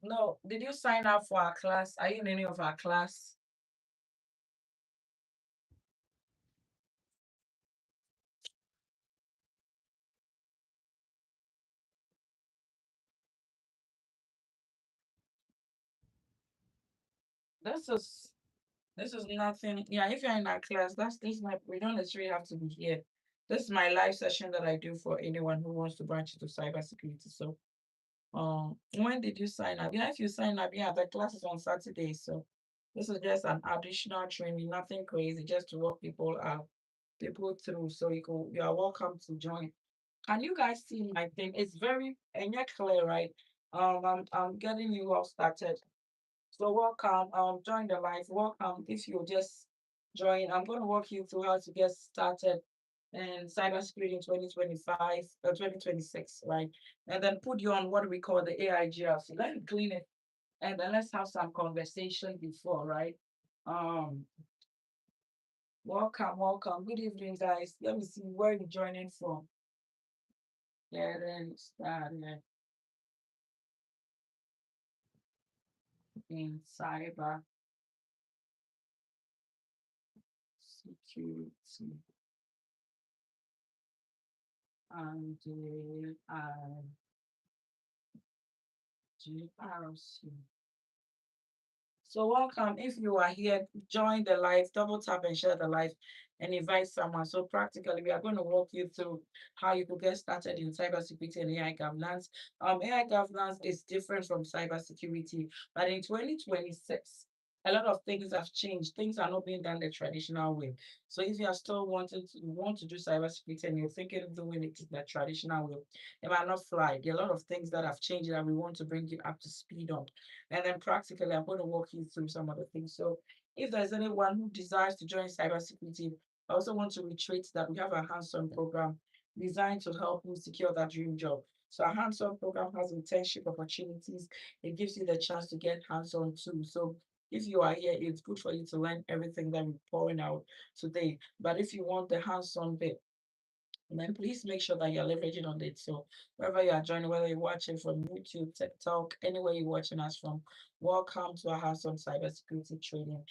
No, did you sign up for our class? Are you in any of our class? This is this is nothing. Yeah, if you're in our class, that's this my we don't necessarily have to be here. This is my live session that I do for anyone who wants to branch into cybersecurity. So when did you sign up? Yeah, if you sign up, yeah, the class is on Saturday. So this is just an additional training, nothing crazy, just to walk people out, people through. So you are welcome to join. Can you guys see my thing? It's very and you're clear, right? I'm getting you all started. So welcome. Join the live. Welcome. If you just join, I'm going to walk you through how to get started in cybersecurity in 2025, 2026, right? And then put you on what we call the AIGRC. Let me clean it, and then let's have some conversation before, right? Um, welcome, welcome. Good evening, guys. Let me see where you're joining from. Getting started in cyber security and GRC. So welcome. If you are here, join the live, double tap and share the live and invite someone. So practically, we are going to walk you through how you could get started in cybersecurity and AI governance. AI governance is different from cybersecurity, but in 2026, a lot of things have changed. Things are not being done the traditional way. So if you are still want to do cybersecurity and you're thinking of doing it the traditional way, it might not fly. There are a lot of things that have changed that we want to bring you up to speed on. And then practically, I'm going to walk you through some of the things. So if there's anyone who desires to join cybersecurity, I also want to reiterate that we have a hands-on program designed to help you secure that dream job. So our hands-on program has internship opportunities. It gives you the chance to get hands-on too. So if you are here, it's good for you to learn everything that we're pouring out today. But if you want the hands-on bit, and then please make sure that you're leveraging on it. So wherever you are joining, whether you're watching from YouTube, TikTok, anywhere you're watching us from, welcome to a hands-on cybersecurity training.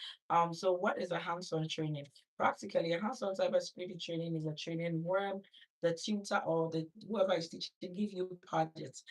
So what is a hands-on training? Practically, a hands-on cybersecurity training is a training where the tutor or the whoever is teaching give you projects.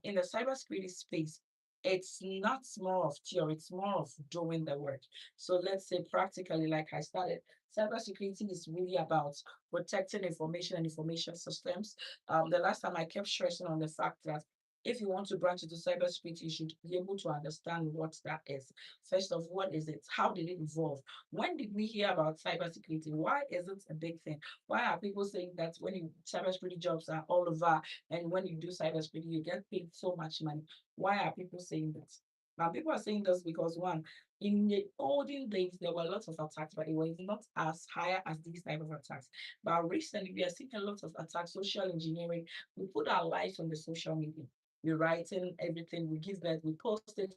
In the cybersecurity space, it's not more of theory, it's more of doing the work. So let's say practically, like I started, cybersecurity is really about protecting information and information systems. The last time I kept stressing on the fact that if you want to branch into cybersecurity, you should be able to understand what that is. First of what is it? How did it evolve? When did we hear about cybersecurity? Why is it a big thing? Why are people saying that when you cybersecurity jobs are all over and when you do cybersecurity, you get paid so much money? Why are people saying that? Now people are saying this because one, in the olden days, there were lots of attacks, but it was not as high as these type of attacks. But recently, we are seeing a lot of attacks, social engineering. We put our lives on the social media. We're writing everything. We give that. We post it.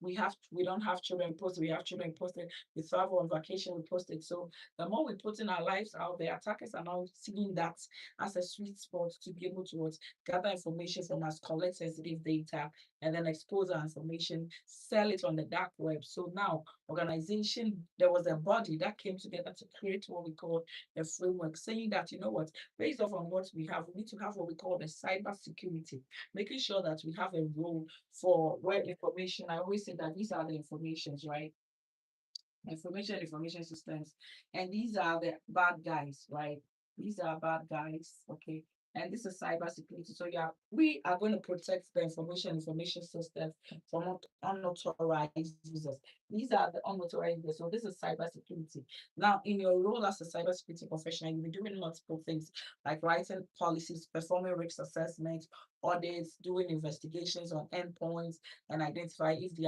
We don't have children post it. We have children post it. We travel on vacation. We post it. So the more we put in our lives out there, attackers are now seeing that as a sweet spot to be able to gather information from us, collect sensitive data, and then expose our information, sell it on the dark web. So now there was a body that came together to create what we call a framework, saying that, you know what, based off on what we have, we need to have what we call the cyber security, making sure that we have a role for where information, I always say that these are the informations, right? Information systems. And these are the bad guys, right? These are bad guys, okay? And this is cybersecurity. So yeah, we are going to protect the information systems from unauthorized users. These are the unauthorized users. So this is cybersecurity. Now, in your role as a cybersecurity professional, you'll be doing multiple things like writing policies, performing risk assessments, audits, doing investigations on endpoints, and identify if they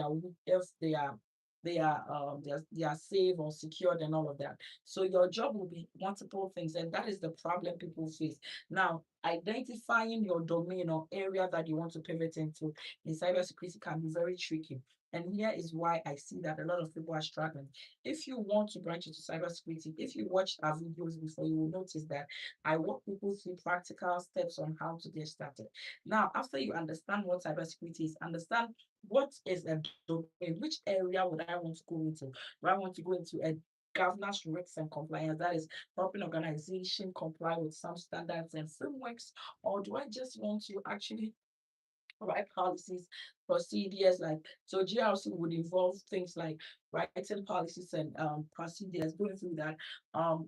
are safe or secured and all of that. So your job will be multiple things, and that is the problem people face. Now, identifying your domain or area that you want to pivot into in cybersecurity can be very tricky. And here is why I see that a lot of people are struggling. If you want to branch into cybersecurity, if you watch our videos before, you will notice that I walk people through practical steps on how to get started. Now, after you understand what cybersecurity is, understand what is a domain, which area would I want to go into? Do I want to go into a governance, risks, and compliance, that is helping organization comply with some standards and frameworks, or do I just want to actually write policies, procedures like so GRC would involve things like writing policies and procedures, going through that,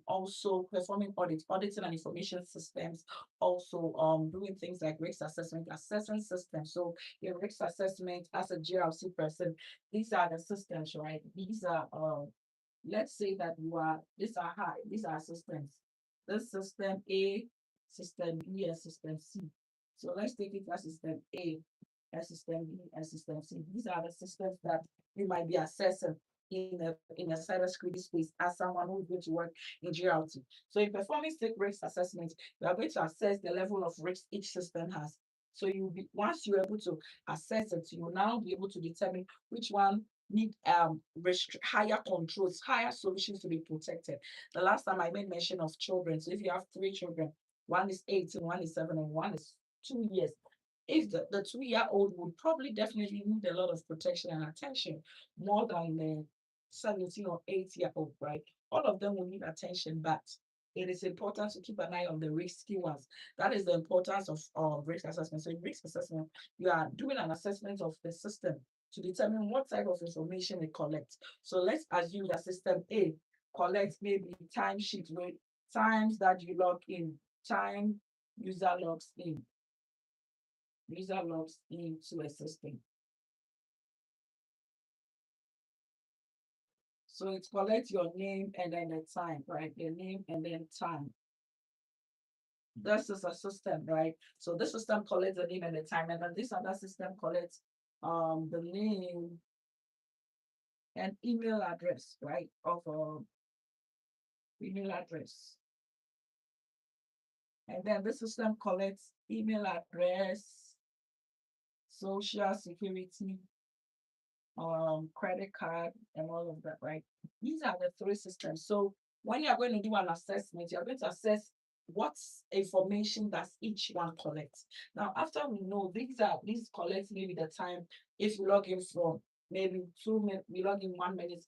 also performing audits, auditing and information systems, also doing things like risk assessment, assessment systems. So your risk assessment as a GRC person, these are the systems, right? These are let's say that you are these are high, these are systems. This system A, system B, and system C. So let's take it as system A, as system B, and system C. These are the systems that you might be assessing in a cybersecurity space as someone who's going to work in GRT. So in performing state risk assessment, you are going to assess the level of risk each system has. So you'll be once you're able to assess it, you will now be able to determine which one need higher controls, higher solutions to be protected. The last time I made mention of children. So if you have three children, one is 18, one is 7, and one is 2 years. If the 2-year-old would probably definitely need a lot of protection and attention more than the 17 or 8-year-old, right? All of them will need attention, but it is important to keep an eye on the risky ones. That is the importance of risk assessment. So in risk assessment, you are doing an assessment of the system to determine what type of information it collects. So let's assume that system A collects maybe timesheet rate, times that you log in, time user logs in, user logs into a system. So it collects your name and then the time, right? Your name and then time. This is a system, right? So this system collects the name and the time, and then this other system collects the name and email address, right? Of email address. And then the system collects email address, social security, credit card, and all of that, right? These are the three systems. So when you're going to do an assessment, you're going to assess what information does each one collect. Now, after we know these collect maybe the time if you log in from maybe 2 minutes, we log in 1 minute,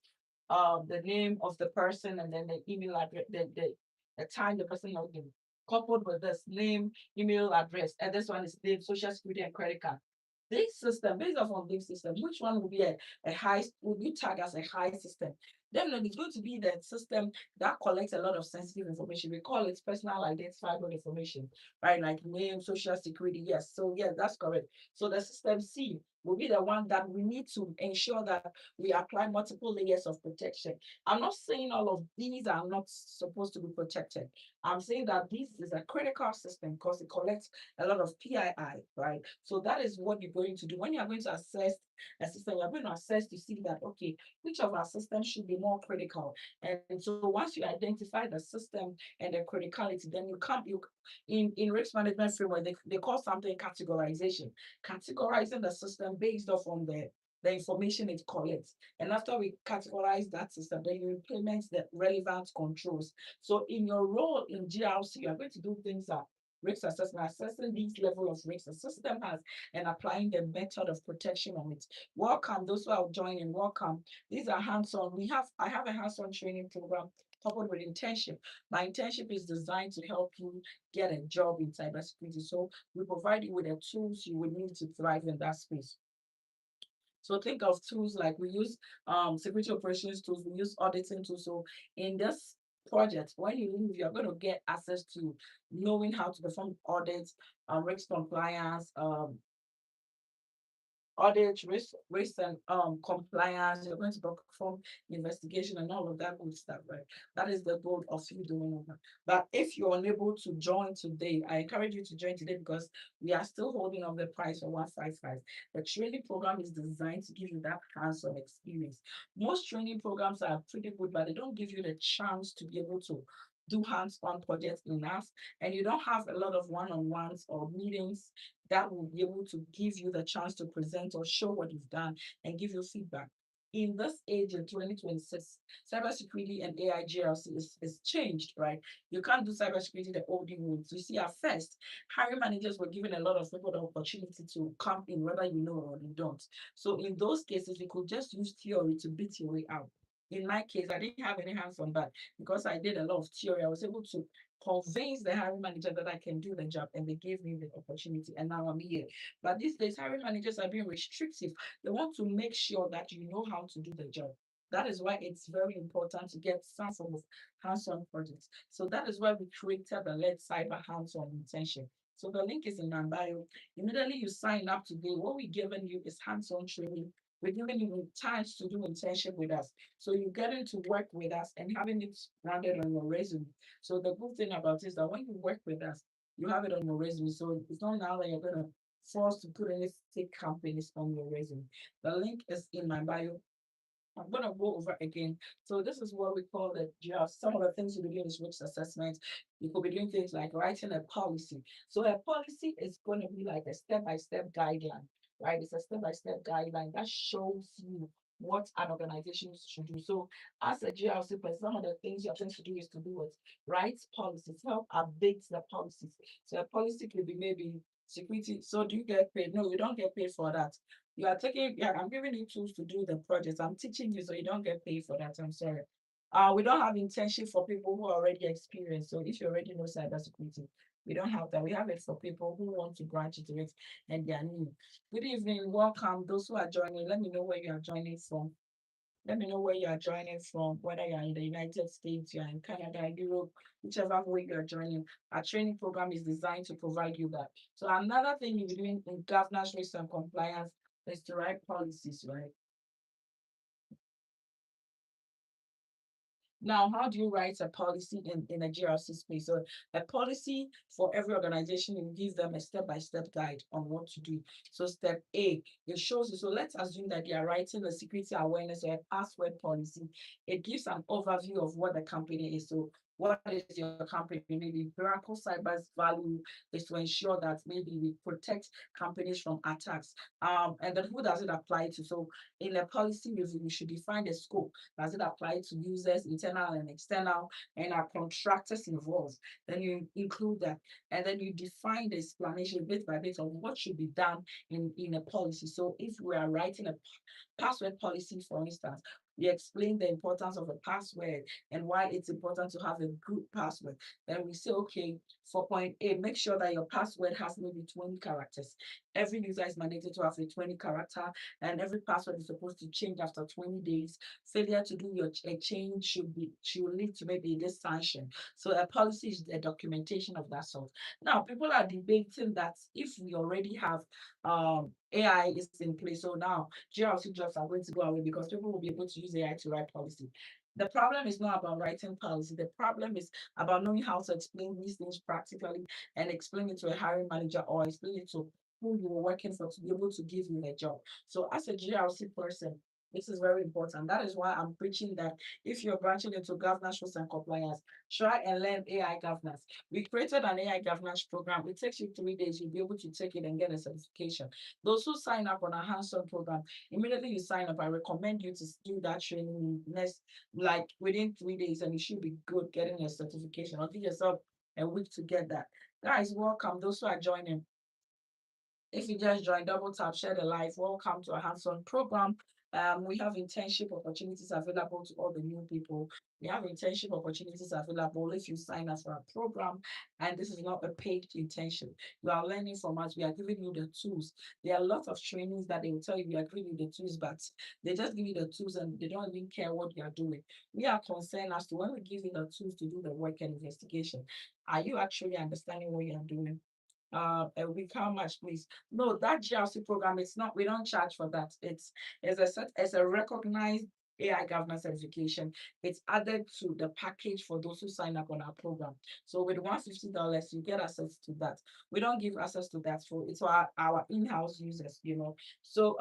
the name of the person and then the email address, the time the person logged in, coupled with this name, email address, and this one is name, social security, and credit card. This system, based off of this system, which one will be a high, would you tag as a high system? Then it's going to be the system that collects a lot of sensitive information. We call it personal identifiable information, right? Like name, social security. Yes. So yeah, that's correct. So the system C will be the one that we need to ensure that we apply multiple layers of protection. I'm not saying all of these are not supposed to be protected. I'm saying that this is a critical system because it collects a lot of PII, right? So that is what you're going to do. When you're going to assess a system, you're going to assess to see that, okay, which of our systems should be more critical. And so once you identify the system and the criticality, then you in risk management framework, they call something categorization. Categorizing the system based off on the information it collects. And after we categorize that system, then you implement the relevant controls. So in your role in GRC, you are going to do things that risk assessment, assessing these level of risks the system has and applying the method of protection on it. Welcome, those who are joining, welcome. These are hands-on. I have a hands-on training program coupled with internship. My internship is designed to help you get a job in cybersecurity. So we provide you with the tools you will need to thrive in that space. So think of tools like we use security operations tools, we use auditing tools. So in this project, when you leave, you're going to get access to knowing how to perform audits, risk compliance, audit, risk and compliance. You're going to perform investigation and all of that good stuff, right? That is the goal of you doing that. But if you're unable to join today, I encourage you to join today because we are still holding on the price for 155. The training program is designed to give you that hands-on experience. Most training programs are pretty good, but they don't give you the chance to be able to do hands-on projects enough, and you don't have a lot of one-on-ones or meetings that will be able to give you the chance to present or show what you've done and give you feedback. In this age in 2026, cybersecurity and AI GRC is changed, right? You can't do cybersecurity the old ways. You see, at first, hiring managers were giving a lot of people the opportunity to come in, whether you know or you don't. So in those cases, you could just use theory to beat your way out. In my case, I didn't have any hands on that because I did a lot of theory. I was able to convince the hiring manager that I can do the job, and they gave me the opportunity, and now I'm here. But these days, hiring managers are being restrictive. They want to make sure that you know how to do the job. That is why it's very important to get some form of hands-on projects. So that is why we created the Let Cyber Hands-on internship. So the link is in my bio. Immediately you sign up today, what we're giving you is hands-on training. We're giving you times to do internship with us. So you getting to work with us and having it branded on your resume. So the good thing about it is that when you work with us, you have it on your resume. So it's not now that you're gonna forced to put any fake companies on your resume. The link is in my bio. I'm gonna go over again. So this is what we call the GR. Some of the things you do is risk assessment. You could be doing things like writing a policy. So a policy is going to be like a step-by-step guideline, right? It's a step-by-step guideline that shows you what an organization should do. So as a GRC person, some of the things you're going to do is to do it, write policies, help update the policies. So a policy could be maybe security. So do you get paid? No, you don't get paid for that. You are taking, yeah, I'm giving you tools to do the projects. I'm teaching you so you don't get paid for that. I'm sorry. We don't have internship for people who are already experienced. So if you already know cybersecurity, we don't have that. We have it for people who want to branch into it and they are new. Good evening, welcome. Those who are joining, let me know where you are joining from. Let me know where you are joining from, whether you're in the United States, you're in Canada, Europe, whichever way you're joining. Our training program is designed to provide you that. So another thing you're doing in governance, risk, and compliance is to write policies, right? Now, how do you write a policy in a GRC space? So a policy for every organization, you give them a step-by-step guide on what to do. So step A, it shows you. So let's assume that they are writing a security awareness or a password policy. It gives an overview of what the company is. So what is your company? Maybe Miracle Cyber's value is to ensure that maybe we protect companies from attacks. And then who does it apply to? So in a policy review, you should define the scope. Does it apply to users, internal and external, and are contractors involved? Then you include that. And then you define the explanation bit by bit of what should be done in a policy. So if we are writing a password policy, for instance, we explain the importance of a password and why it's important to have a good password. Then we say, okay, for point A, make sure that your password has maybe 20 characters. Every user is mandated to have a 20 character, and every password is supposed to change after 20 days. Failure to do a change should lead to maybe this sanction. So a policy is the documentation of that sort. Now, people are debating that if we already have AI is in place, so now GRC jobs are going to go away because people will be able to use AI to write policy. The problem is not about writing policy. The problem is about knowing how to explain these things practically and explain it to a hiring manager or explain it to who you were working for to be able to give you a job. So as a GRC person, this is very important. That is why I'm preaching that if you're branching into governance, rules, and compliance, try and learn AI governance. We created an AI governance program. It takes you 3 days. You'll be able to take it and get a certification. Those who sign up on a hands-on program, immediately you sign up, I recommend you to do that training next, like within 3 days, and you should be good getting a certification. Or give yourself a week to get that. Guys, welcome. Those who are joining, if you just joined, double tap, share the live. Welcome to our hands-on program. We have internship opportunities available to all the new people. We have internship opportunities available if you sign up for our program. And this is not a paid internship. You are learning from us. We are giving you the tools. There are a lot of trainings that they will tell you we are giving you the tools, but they just give you the tools and they don't even care what you are doing. We are concerned as to when we give you the tools to do the work and investigation. Are you actually understanding what you are doing? A week, how much, please? No, that GRC program, it's not, we don't charge for that. It's a recognized AI governance certification. It's added to the package for those who sign up on our program. So with $150, you get access to that. We don't give access to that for it's our in-house users, you know. So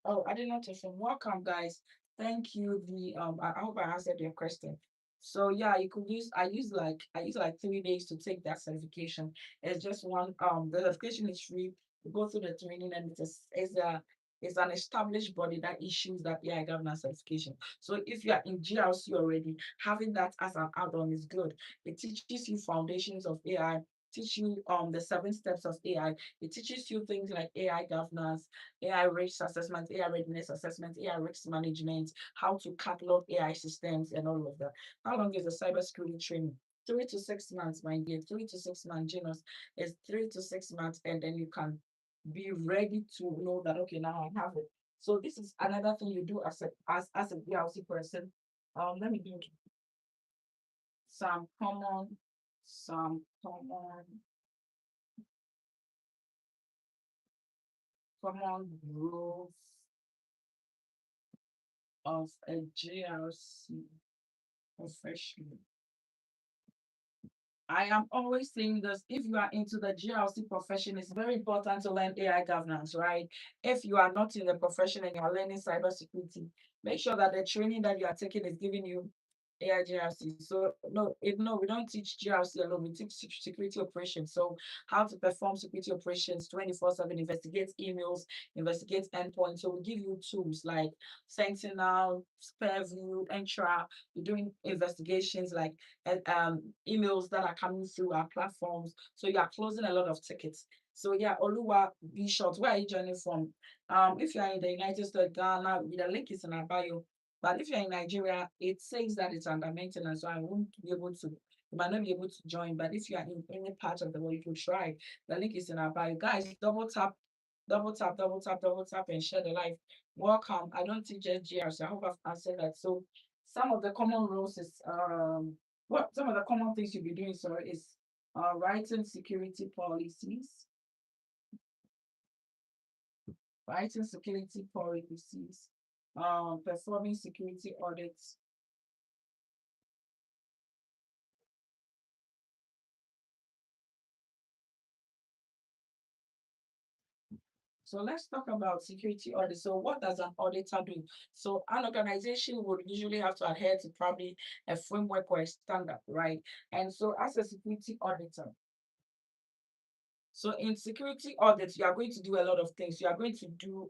oh, I did not tell you. Welcome, guys. Thank you. I hope I answered your question. So yeah, you could use I use like 3 days to take that certification. It's just one the certification is free. You go through the training and it's an established body that issues that AI governance certification. So if you are in GRC already, having that as an add-on is good. It teaches you foundations of AI, teach you the 7 steps of AI. It teaches you things like AI governance, AI risk assessment, AI readiness assessment, AI risk management, how to catalog AI systems and all of that. How long is the cybersecurity training? 3 to 6 months, my dear. 3 to 6 months, Janus, is 3 to 6 months, and then you can be ready to know that okay, now I have it. So this is another thing you do as a DLC person. Let me do some common, some common rules of a GLC professional. I am always saying this, if you are into the GLC profession, it's very important to learn AI governance, right? If you are not in the profession and you are learning cybersecurity, make sure that the training that you are taking is giving you AI GRC. So no, we don't teach GRC alone. We teach security operations. So how to perform security operations 24/7, investigate emails, investigate endpoints. So we give you tools like Sentinel, Spareview, Entra. We're doing investigations like emails that are coming through our platforms. So you are closing a lot of tickets. So yeah, Oluwa, be short. Where are you joining from? If you are in the United States, Ghana, the link is in our bio. But if you're in Nigeria, it says that it's under maintenance, so I won't be able to. You might not be able to join, but if you are in any part of the world, you could try. The link is in our bio. Guys, double tap, double tap, double tap, and share the live. Welcome. I don't teach SGR, so I hope I've answered that. So some of the common rules is what some of the common things you'll be doing, so is writing security policies, performing security audits. So let's talk about security audit. So what does an auditor do? So an organization would usually have to adhere to probably a framework or a standard, right? And so as a security auditor, so in security audits, you are going to do a lot of things. You are going to do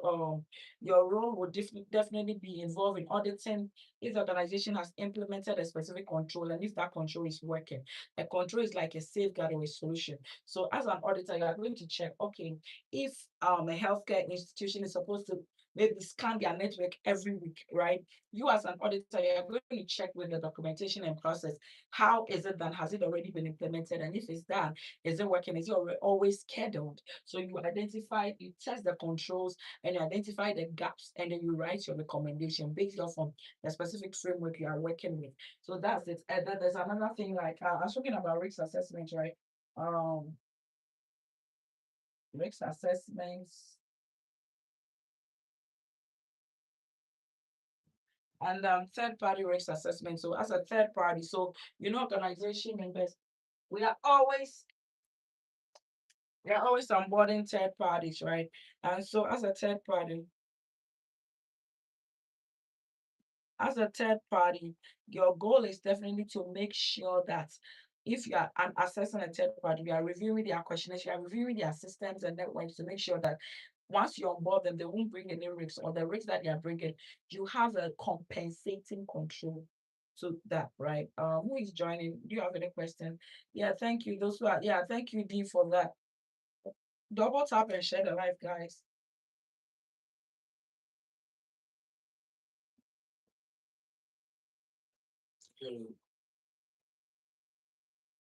your role will definitely be involved in auditing if the organization has implemented a specific control and if that control is working. A control is like a safeguard or a solution. So as an auditor, you are going to check, okay, if a healthcare institution is supposed to maybe scan their network every week, right? You as an auditor, you're going to check with the documentation and process. How is it done? Has it already been implemented? And if it's done, is it working? Is it always scheduled? So you test the controls and you identify the gaps, and then you write your recommendation based off on the specific framework you are working with. So that's it. And then there's another thing like I was talking about risk assessment, right? Um, risk assessments and third party risk assessment. So as a third party, so organization members, we are always onboarding third parties, right? And so as a third party, your goal is definitely to make sure that if you are assessing a third party, you are reviewing their questionnaires, you are reviewing their systems and networks to make sure that once you onboard them, they won't bring any risks, or the risks that they are bringing, you have a compensating control to that, right? Who is joining? Do you have any question? Yeah, thank you. Thank you, Dee, for that. Double tap and share the live, guys.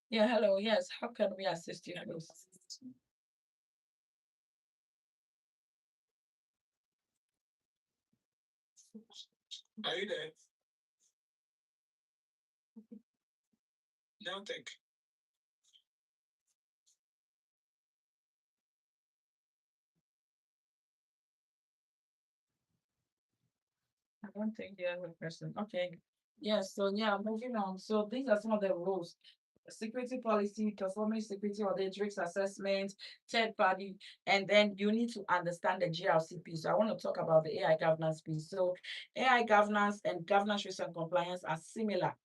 Yeah, hello. Yes, how can we assist you, please? Are you there? No, thank. I don't think you have a person. Okay. Yes, so yeah, moving on. So these are some of the rules. Security policy, performing security audit, risk assessment, third party, and then you need to understand the GRC piece. So I want to talk about the AI governance piece. So AI governance and governance risk and compliance are similar.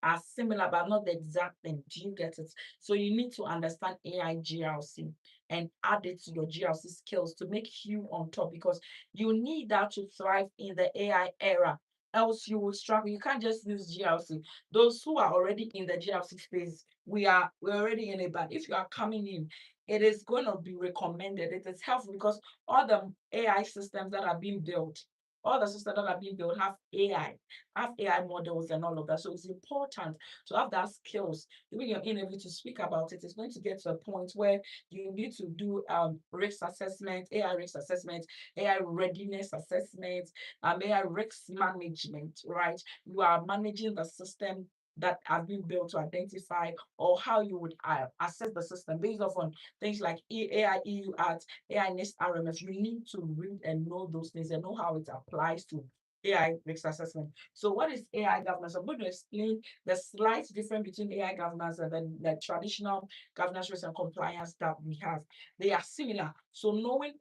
are similar but not the exact thing. Do you get it? So you need to understand AI GRC and add it to your GRC skills to make you on top, because you need that to thrive in the AI era. Else you will struggle. You can't just use GRC. Those who are already in the GRC space, we're already in it. But if you are coming in, it is going to be recommended. It is helpful because all the AI systems that are being built, all the systems that are being built have AI models and all of that. So it's important to have that skills. When you're interview to speak about it, it's going to get to a point where you need to do risk assessment, AI risk assessment, AI readiness assessment, AI risk management, right? You are managing the system that have been built to identify, or how you would assess the system based off on things like AI EU Act, AI NIST RMF. You need to read and know those things and know how it applies to AI risk assessment. So what is AI governance? I'm going to explain the slight difference between AI governance and then the traditional governance risk and compliance that we have. They are similar. So knowing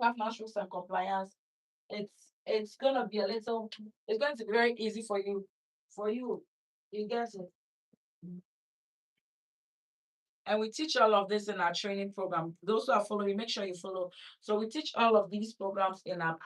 governance risk and compliance, it's gonna be a little, it's going to be very easy for you. For you, you get it. And we teach all of this in our training program. Those who are following, make sure you follow. So we teach all of these programs in our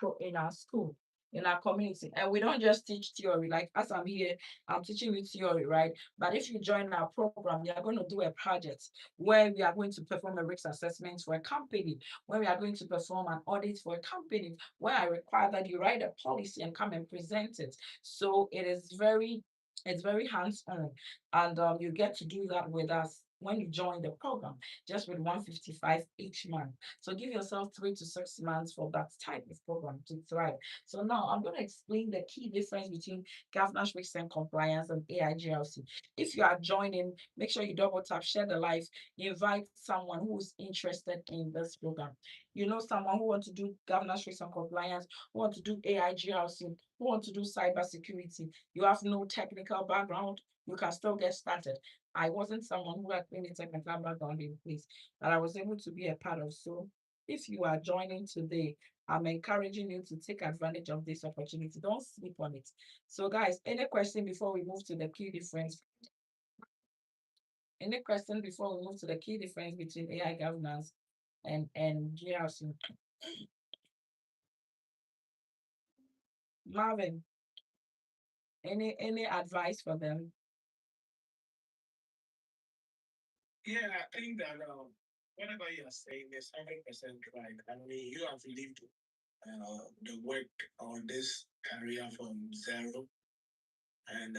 school, in our community. And we don't just teach theory. Like as I'm here, I'm teaching you theory, right? But if you join our program, we are going to do a project where we are going to perform a risk assessment for a company, where we are going to perform an audit for a company, where I require that you write a policy and come and present it. So it's very hands-on, and you get to do that with us when you join the program, just with 155 each month. So give yourself 3 to 6 months for that type of program to thrive. So now I'm going to explain the key difference between governance risk and compliance and AIGLC. If you are joining, make sure you double tap, share the live, invite someone who's interested in this program. You know, someone who wants to do governance risk and compliance, who want to do AIGLC, who want to do cyber security. You have no technical background, you can still get started. I wasn't someone who had any technical background in place that I was able to be a part of. So if you are joining today, I'm encouraging you to take advantage of this opportunity. Don't sleep on it. So guys, any question before we move to the key difference? Any question before we move to the key difference between AI governance and GRC? Marvin, any advice for them? Yeah, I think that whenever you are saying this, 100% right. I mean, you have lived the work on this career from zero, and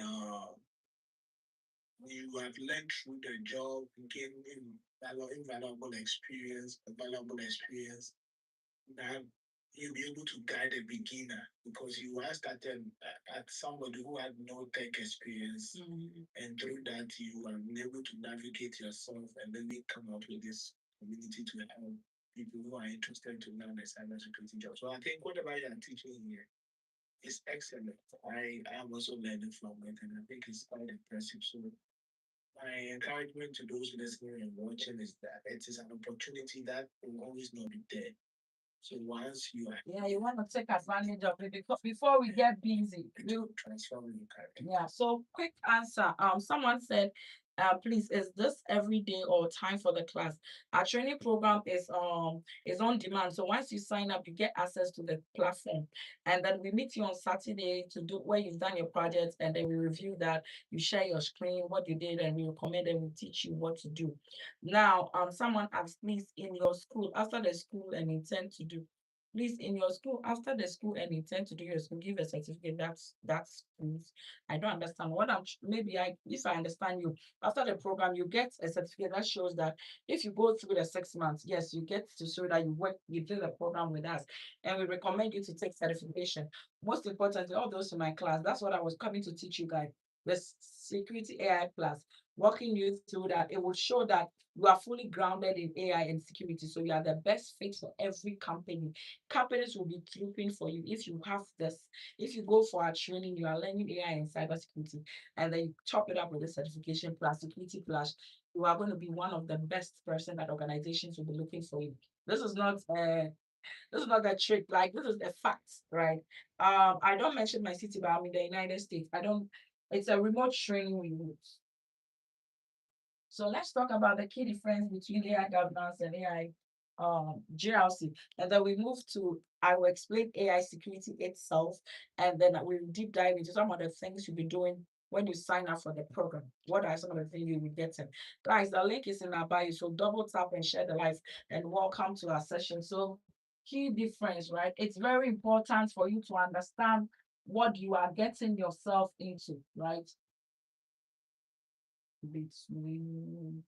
you have learned through the job, gained valuable experience that you'll be able to guide a beginner because you are started at somebody who had no tech experience, and through that you are able to navigate yourself and then we come up with this community to help people who are interested to learn the cybersecurity job. So I think whatever you are teaching here is excellent. I am also learning from it and I think it's quite impressive. So my encouragement to those listening and watching is that it is an opportunity that will always not be there. So once you are Yeah, you want to take advantage of it because before we get busy, to transform your career. yeah. So quick answer. Someone said, please, is this every day or time for the class? Our training program is on demand. So once you sign up, you get access to the platform, and then we meet you on Saturday to do where you've done your project, and then we review that. You share your screen, what you did, and we recommend and we teach you what to do. Now, someone asked, please, in your school, after the school and intend to do. Please, in your school, after the school and intend to do your school, give a certificate. That's schools. I don't understand what maybe I if I understand you. After the program, you get a certificate that shows that if you go through the 6 months, yes, you get to show that you did the program with us, and we recommend you to take certification. Most importantly, all those in my class, that's what I was coming to teach you guys. The security AI plus, walking you through that, it will show that you are fully grounded in AI and security. So you are the best fit for every company. Companies will be looking for you if you have this. If you go for a training, you are learning AI and cybersecurity, and then you chop it up with the certification plus security plus, you are going to be one of the best person that organizations will be looking for you. This is not this is not a trick. Like this is a fact, right? I don't mention my city, but I'm in the United States. I don't. It's a remote training we use. So let's talk about the key difference between AI governance and AI GRC. And then we move to, I will explain AI security itself, and then we'll deep dive into some of the things you'll be doing when you sign up for the program. What are some of the things you will be getting? Guys, the link is in our bio, so double tap and share the live, and welcome to our session. So key difference, right? It's very important for you to understand what you are getting yourself into, right? Between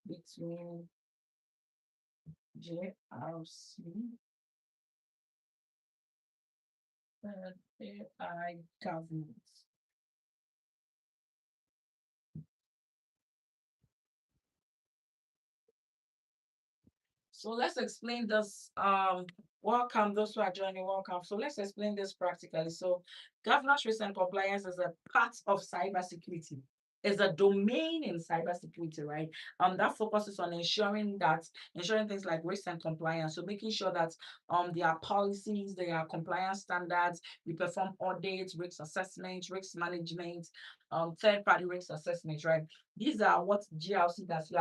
between JRC and AI governance. So let's explain this. Welcome, those who are joining, welcome. So let's explain this practically. So governance, risk, and compliance is a part of cybersecurity. Is a domain in cybersecurity, right? That focuses on ensuring things like risk and compliance. So making sure that there are policies, there are compliance standards, we perform audits, risk assessments, risk management, third-party risk assessments, right? These are what GRC does.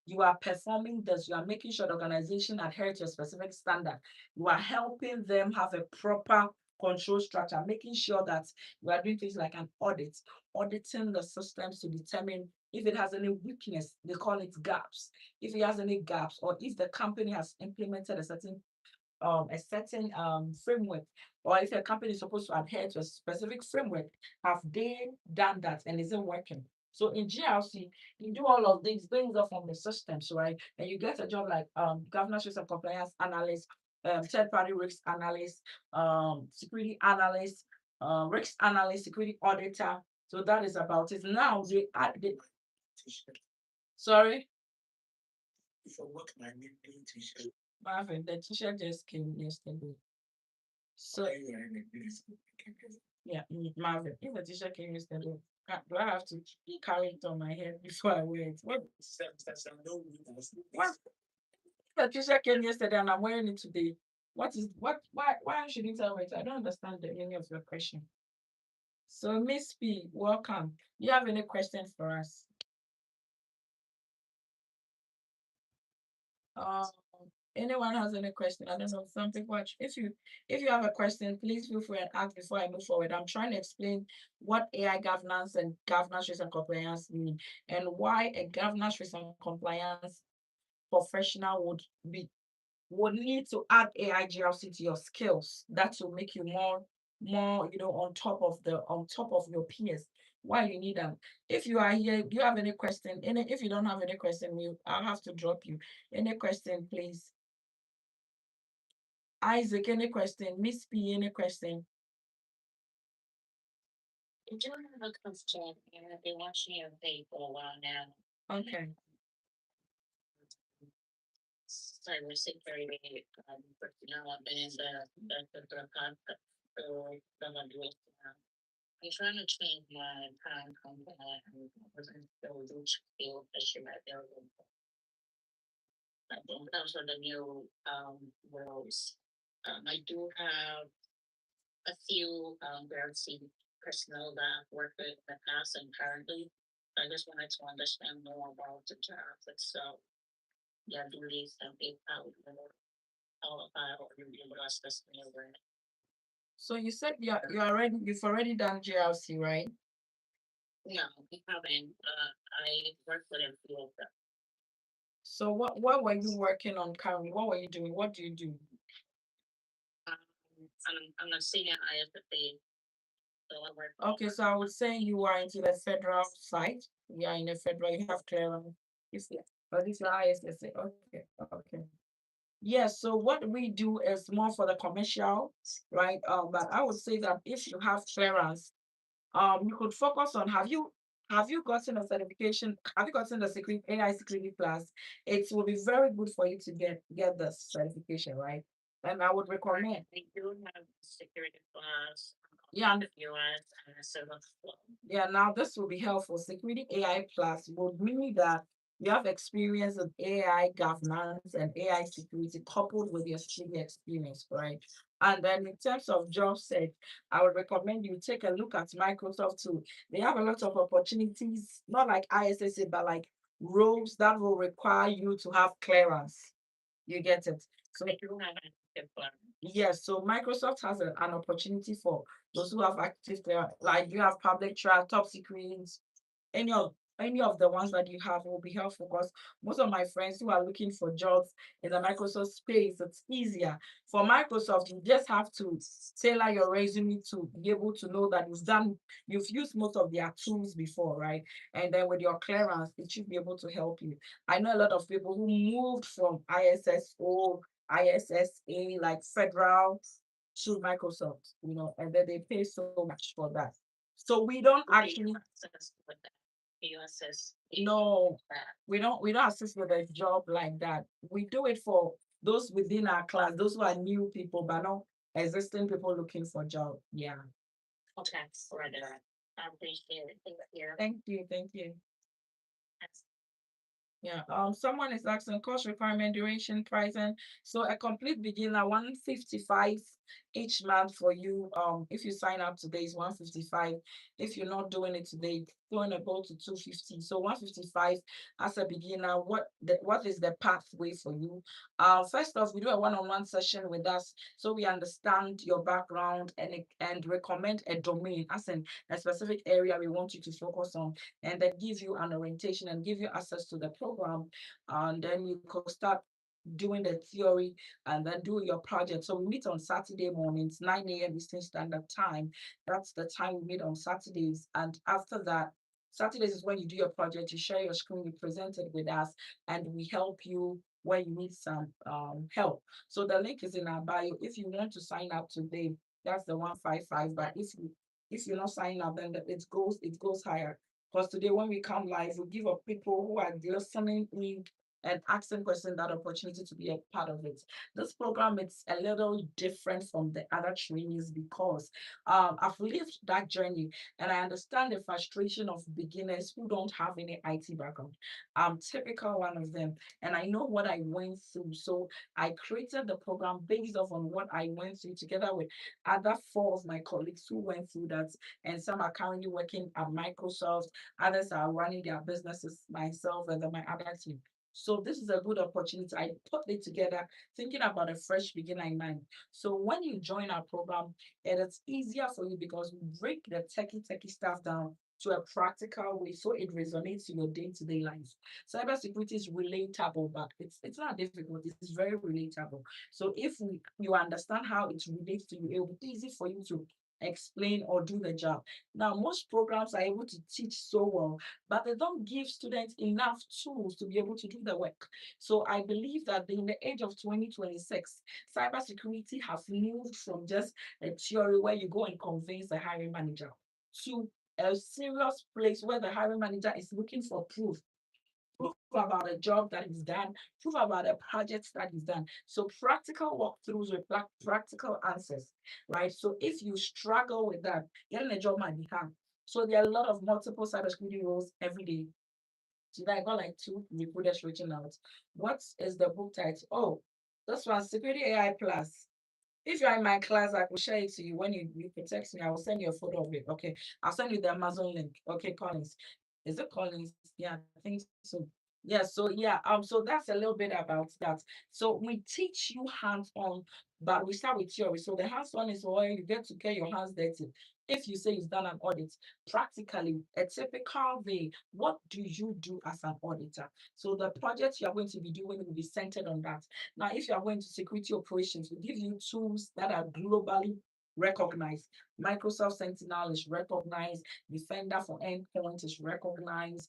You are performing this, you are making sure the organization adheres to a specific standard. You are helping them have a proper control structure, making sure that you are doing things like an audit, auditing the systems to determine if it has any weakness, they call it gaps. If it has any gaps, or if the company has implemented a certain framework, or if a company is supposed to adhere to a specific framework, have they done that and is it working? So in GRC, you do all of these things up from the systems, right? And you get a job like governance risk and compliance analyst, third-party risk analyst, security analyst, risk analyst, security auditor. So that is about it. Now they add the sorry, For what my new t-shirt. Marvin, the t-shirt just came yesterday. So Why you wearing it? yeah, Marvin, if the t-shirt came yesterday, do I have to carry it on my head before I wear it? What? The t-shirt came yesterday and I'm wearing it today. Why shouldn't I wear it? I don't understand the meaning of your question. So Miss P, welcome. You have any questions for us? Um, anyone has any question? I don't know. Some people if you have a question, please feel free and ask before I move forward. I'm trying to explain what AI governance and governance risk and compliance mean, and why a governance risk and compliance professional would need to add AI GRC to your skills. That will make you more on top of your peers. Why you need them? If you are here, do you have any question? If you don't have any question, I'll have to drop you. Any question, please? Isaac, any question? Miss P, any question? I do have a question, and I've been watching your page for a while now. Okay. Cybersecurity, but I've been in the concept for some of this. I'm trying to change my current company and wasn't sure which field I should have available. I think those are the new roles. I do have a few Guernsey personnel that I've worked with in the past and currently. I just wanted to understand more about the job itself. Yeah, duties and if I would qualify or you us this over. So you said you've already done GRC, right? No, we haven't. I worked with a few of them. So what were you working on currently? What were you doing? What do you do? Um, I'm a senior ISFA, so I work. Okay, so I would say you are into the federal side. You are in the federal, you have clearance. But this is ISSA. Okay, okay. Yes, so what we do is more for the commercial, right? But I would say that if you have clearance, you could focus on have you gotten a certification? Have you gotten the security AI security class? It will be very good for you to get the certification, right? And I would recommend. I do have security class. Yeah, US and a civil. yeah. Now this will be helpful. Security AI plus would mean that You have experience with AI governance and AI security coupled with your study experience, right? And then in terms of job search, I would recommend you take a look at Microsoft too. They have a lot of opportunities, not like ISSA, but like roles that will require you to have clearance. You get it? So I do have an active plan. yes, so Microsoft has an opportunity for those who have active clearance, like you have public trust, top secrets, any of any of the ones that you have will be helpful because most of my friends who are looking for jobs in the Microsoft space, it's easier. For Microsoft, you just have to tailor your resume to be able to know that you've used most of their tools before, right? And then with your clearance, it should be able to help you. I know a lot of people who moved from ISSO, ISSA, like federal to Microsoft, and then they pay so much for that. So we don't actually Access with that. USS. no, we don't assist with a job like that. We do it for those within our class, those who are new people, but not existing people looking for job. Yeah. Okay, for that. I appreciate it. Thank you. Thank you. Thank you. That's Yeah. Someone is asking course requirement, duration, pricing. So a complete beginner, 155 each month for you. If you sign up today is 155. If you're not doing it today, going to go to 250. So 155 as a beginner. What is the pathway for you? First off, we do a one-on-one session with us so we understand your background and recommend a domain as in a specific area we want you to focus on and then give you an orientation and give you access to the program. And then you could start doing the theory and then do your project. So we meet on Saturday mornings, 9 a.m. Eastern Standard Time. That's the time we meet on Saturdays. And after that, Saturdays is when you do your project, you share your screen, you present it with us, and we help you when you need some help. So the link is in our bio. If you want to sign up today, that's the 155. But if you're not signing up, then it goes higher. Because today, when we come live, we give up people who are listening in and asking questions that opportunity to be a part of it. This program is a little different from the other trainings because I've lived that journey and I understand the frustration of beginners who don't have any IT background. I'm typical one of them, and I know what I went through. So I created the program based off on what I went through together with other four of my colleagues who went through that, and some are currently working at Microsoft. Others are running their businesses, myself and then my other team. So this is a good opportunity. I put it together thinking about a fresh beginner in mind. So when you join our program, it is easier for you because we break the techie stuff down to a practical way so it resonates in your day-to-day life. Cybersecurity is relatable, but it's not difficult, it's very relatable. So if you understand how it relates to you, it will be easy for you to explain or do the job. Now, most programs are able to teach so well, but they don't give students enough tools to be able to do the work. So I believe that in the age of 2026, cybersecurity has moved from just a theory where you go and convince the hiring manager to a serious place where the hiring manager is looking for proof about a job that is done, proof about a project that is done. So practical walkthroughs with practical answers, right? So if you struggle with that, getting a job might be hard. So there are a lot of multiple cybersecurity roles every day. Today I got like two recruiters reaching out. What is the book title? Oh, this one, Security AI Plus. If you're in my class, I will share it to you. When you can text me, I will send you a photo of it. Okay. I'll send you the Amazon link. Okay, Collins. Is it Collins? Yeah, I think so. So that's a little bit about that. So we teach you hands-on, but we start with theory. So the hands-on is where you get to get your hands dirty. If you say you've done an audit, practically a typical way, what do you do as an auditor? So the project you are going to be doing will be centered on that. Now, if you are going to security operations, we give you tools that are globally recognized. Microsoft Sentinel is recognized, Defender for Endpoint is recognized,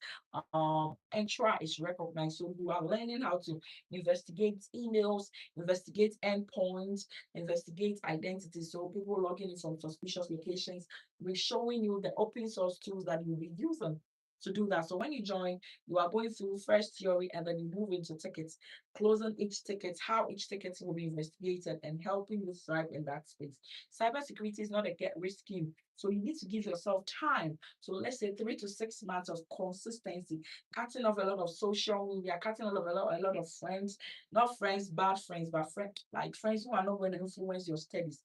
Entra is recognized. So you are learning how to investigate emails, investigate endpoints, investigate identities. So people logging in from suspicious locations, we're showing you the open source tools that you'll be using to do that. So when you join, you are going through first theory and then you move into tickets, closing each ticket, how each ticket will be investigated and helping you thrive in that space. Cybersecurity is not a get rich scheme. So you need to give yourself time. So let's say 3 to 6 months of consistency, cutting off a lot of social media, cutting off a lot of friends, not friends, bad friends, but friends like friends who are not going to influence your studies.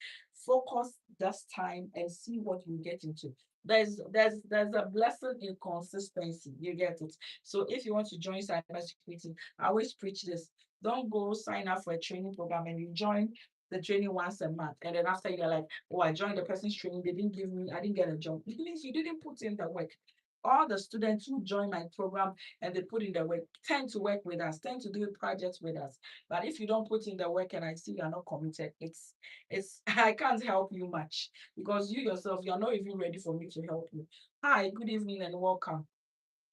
Focus this time and see what you get into. There's a blessing in consistency. You get it. So if you want to join cybersecurity, I always preach this. Don't go sign up for a training program and you join the training once a month. And then after you're like, oh, I joined the person's training, they didn't give me, I didn't get a job. It means you didn't put in the work. All the students who join my program and they put in the work tend to work with us, tend to do projects with us. But if you don't put in the work and I see you're not committed, it's I can't help you much because you yourself, you're not even ready for me to help you. Hi, good evening and welcome.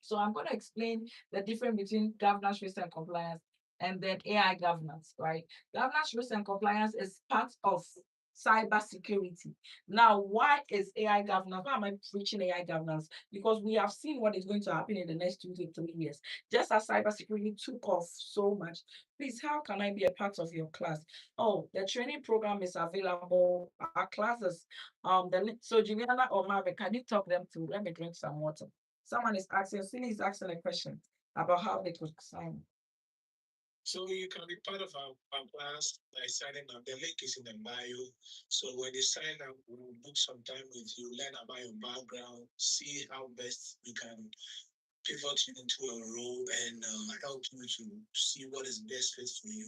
So I'm going to explain the difference between governance, risk, and compliance and then AI governance, right? Governance, risk, and compliance is part of cyber security. Now, why is AI governance? Why am I preaching AI governance? Because we have seen what is going to happen in the next 2 to 3 years. Just as cybersecurity took off so much, please, how can I be a part of your class? Oh, the training program is available. Our classes, so Juliana or Marvin, can you talk them through? Let me drink some water. Someone is asking, Cindy is asking a question about how they could sign. So you can be part of our class by signing up. The link is in the bio. So when you sign up, we'll book some time with you, learn about your background, see how best we can pivot you into a role and help you to see what is best fit for you.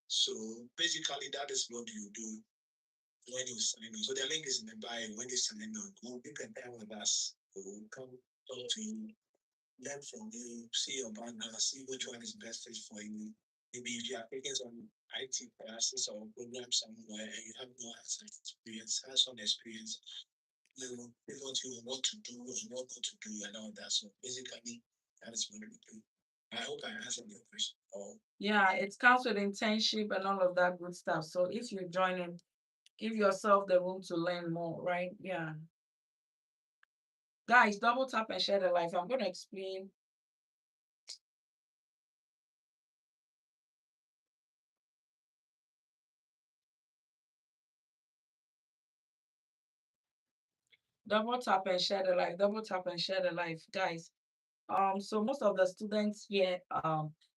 So basically, that is what you do when you sign up. So the link is in the bio. When you sign up, we'll pick a time with us. We'll come talk to you, learn from you, see your background, see which one is best fit for you. Maybe if you are taking some IT classes or programs somewhere and you have no hands-on experience, they will pivot you on what to do and what not to do and all that. So basically, that is what we do. I hope I answered your question. Oh, Yeah, it comes with internship and all of that good stuff. So if you join in, give yourself the room to learn more, right? Yeah. Guys, double tap and share the live. I'm going to explain. Double tap and share the live. Double tap and share the live, guys. So most of the students here,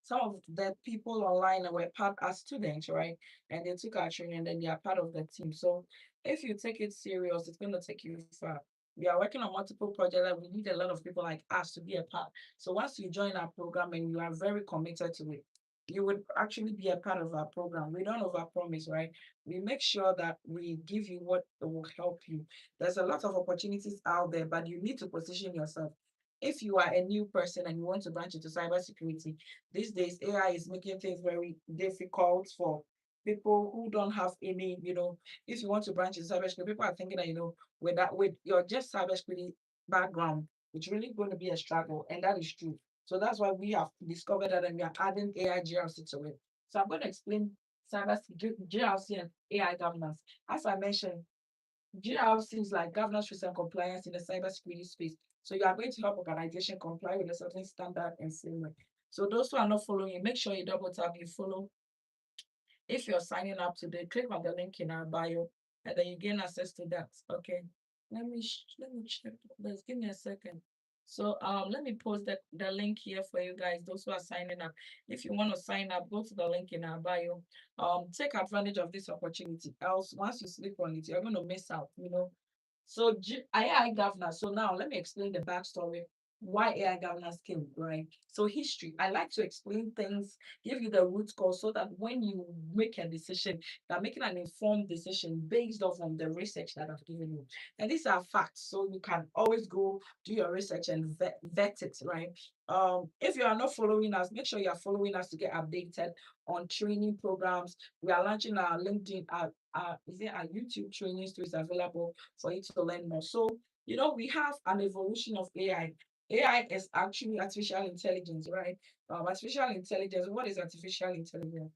some of the people online were part as students, right? And they took our training and then they are part of the team. So if you take it serious, it's going to take you far. We are working on multiple projects that we need a lot of people like us to be a part. So once you join our program and you are very committed to it, you would actually be a part of our program. We don't overpromise, right? We make sure that we give you what will help you. There's a lot of opportunities out there, but you need to position yourself. If you are a new person and you want to branch into cybersecurity, these days AI is making things very difficult for people who don't have any, if you want to branch into cybersecurity, people are thinking that, with your just cybersecurity background, it's really going to be a struggle. And that is true. So that's why we have discovered that and we are adding AI GRC to it. So I'm going to explain cybersecurity, GRC and AI governance. As I mentioned, GRC is like governance, risk, and compliance in the cybersecurity space. So you are going to help organization comply with a certain standard and framework. So those who are not following, make sure you double tap, you follow. If you're signing up today, click on the link in our bio, and then you gain access to that. Okay. Let me check this. Give me a second. So let me post the link here for you guys, those who are signing up. If you want to sign up, go to the link in our bio. Take advantage of this opportunity. Else, once you sleep on it, you're going to miss out. So AI governance. So now let me explain the backstory why AI governance came, right? So history. I like to explain things, give you the root cause so that when you make a decision, you're making an informed decision based off on the research that I've given you. And these are facts. So you can always go do your research and vet it, right? If you are not following us, make sure you are following us to get updated on training programs. We are launching our LinkedIn, our YouTube training is available for you to learn more. So, we have an evolution of AI. AI is actually artificial intelligence, right? Artificial intelligence, what is artificial intelligence?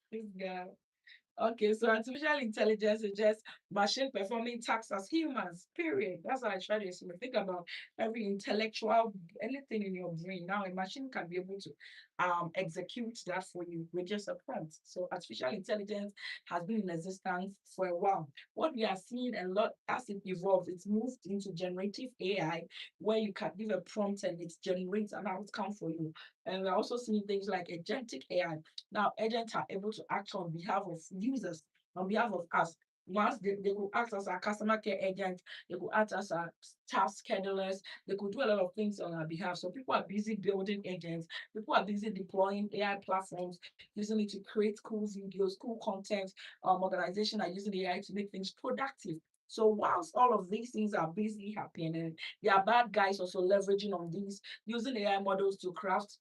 This guy. Okay, so artificial intelligence is just machine performing tasks as humans, period. That's how I try to explain. Think about every intellectual, anything in your brain. Now, a machine can be able to execute that for you with just a prompt. So, artificial intelligence has been in existence for a while. What we are seeing a lot as it evolves, it's moved into generative AI, where you can give a prompt and it generates an outcome for you. And we're also seeing things like agentic AI. Now, agents are able to act on behalf of users, on behalf of us. Once they could act as our customer care agent, they could act as our task schedulers, they could do a lot of things on our behalf. So people are busy building agents, people are busy deploying AI platforms, using it to create cool videos, cool content. Organization are using AI to make things productive. So whilst all of these things are busy happening, there are bad guys also leveraging on these, using AI models to craft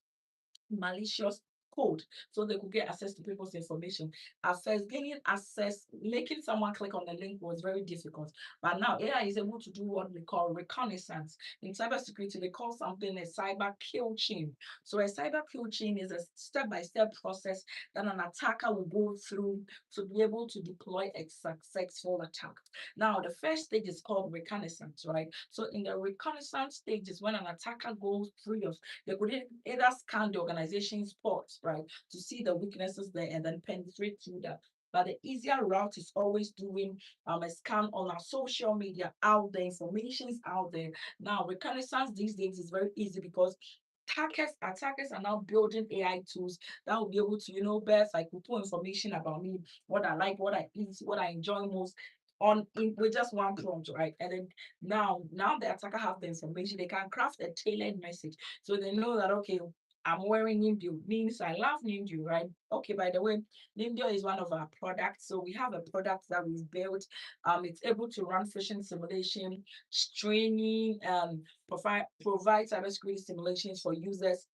malicious code so they could get access to people's information. At first, gaining access, making someone click on the link was very difficult. But now AI is able to do what we call reconnaissance. In cybersecurity, they call something a cyber kill chain. So a cyber kill chain is a step-by-step process that an attacker will go through to be able to deploy a successful attack. Now, the first stage is called reconnaissance, right? So in the reconnaissance stage is when an attacker goes through your, they could either scan the organization's ports, right, to see the weaknesses there and then penetrate through that. But the easier route is always doing a scan on our social media out there. Information is out there. Now, reconnaissance these days is very easy because attackers are now building AI tools that will be able to, best like put information about me, what I like, what I eat, what I enjoy most with just one prompt, right? And then now the attacker have the information, they can craft a tailored message. So they know that okay, I'm wearing Nimdio, means I love Nimdio, right? Okay, by the way, Nimdio is one of our products. So we have a product that we've built. It's able to run phishing simulation, training, provide cybersecurity simulations for users.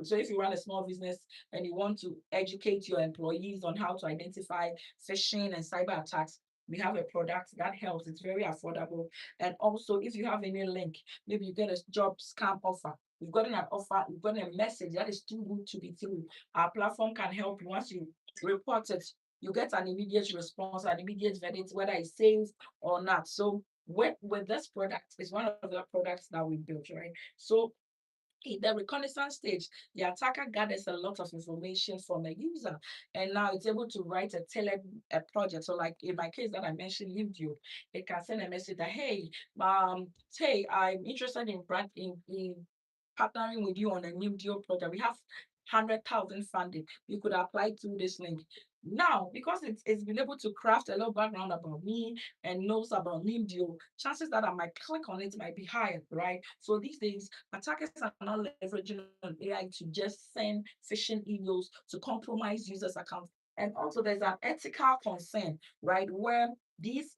So if you run a small business and you want to educate your employees on how to identify phishing and cyber attacks, we have a product that helps. It's very affordable. And also, if you have any link, maybe you get a job scam offer. You've gotten an offer, you've gotten a message that is too good to be true. Our platform can help you. Once you report it, you get an immediate response, an immediate verdict, whether it's safe or not. So with this product, it's one of the products that we built, right? So in the reconnaissance stage, the attacker gathers a lot of information from the user, and now it's able to write a tailored project. So, like in my case that I mentioned, LinkedIn, it can send a message that, hey, I'm interested in partnering with you on a new deal project. We have 100,000 funding. You could apply through this link. Now, because it's been able to craft a little background about me and knows about NIMDO, chances that I might click on it might be higher, right? So these days, attackers are now leveraging on AI to just send phishing emails to compromise users' accounts. And also, there's an ethical concern, right, where these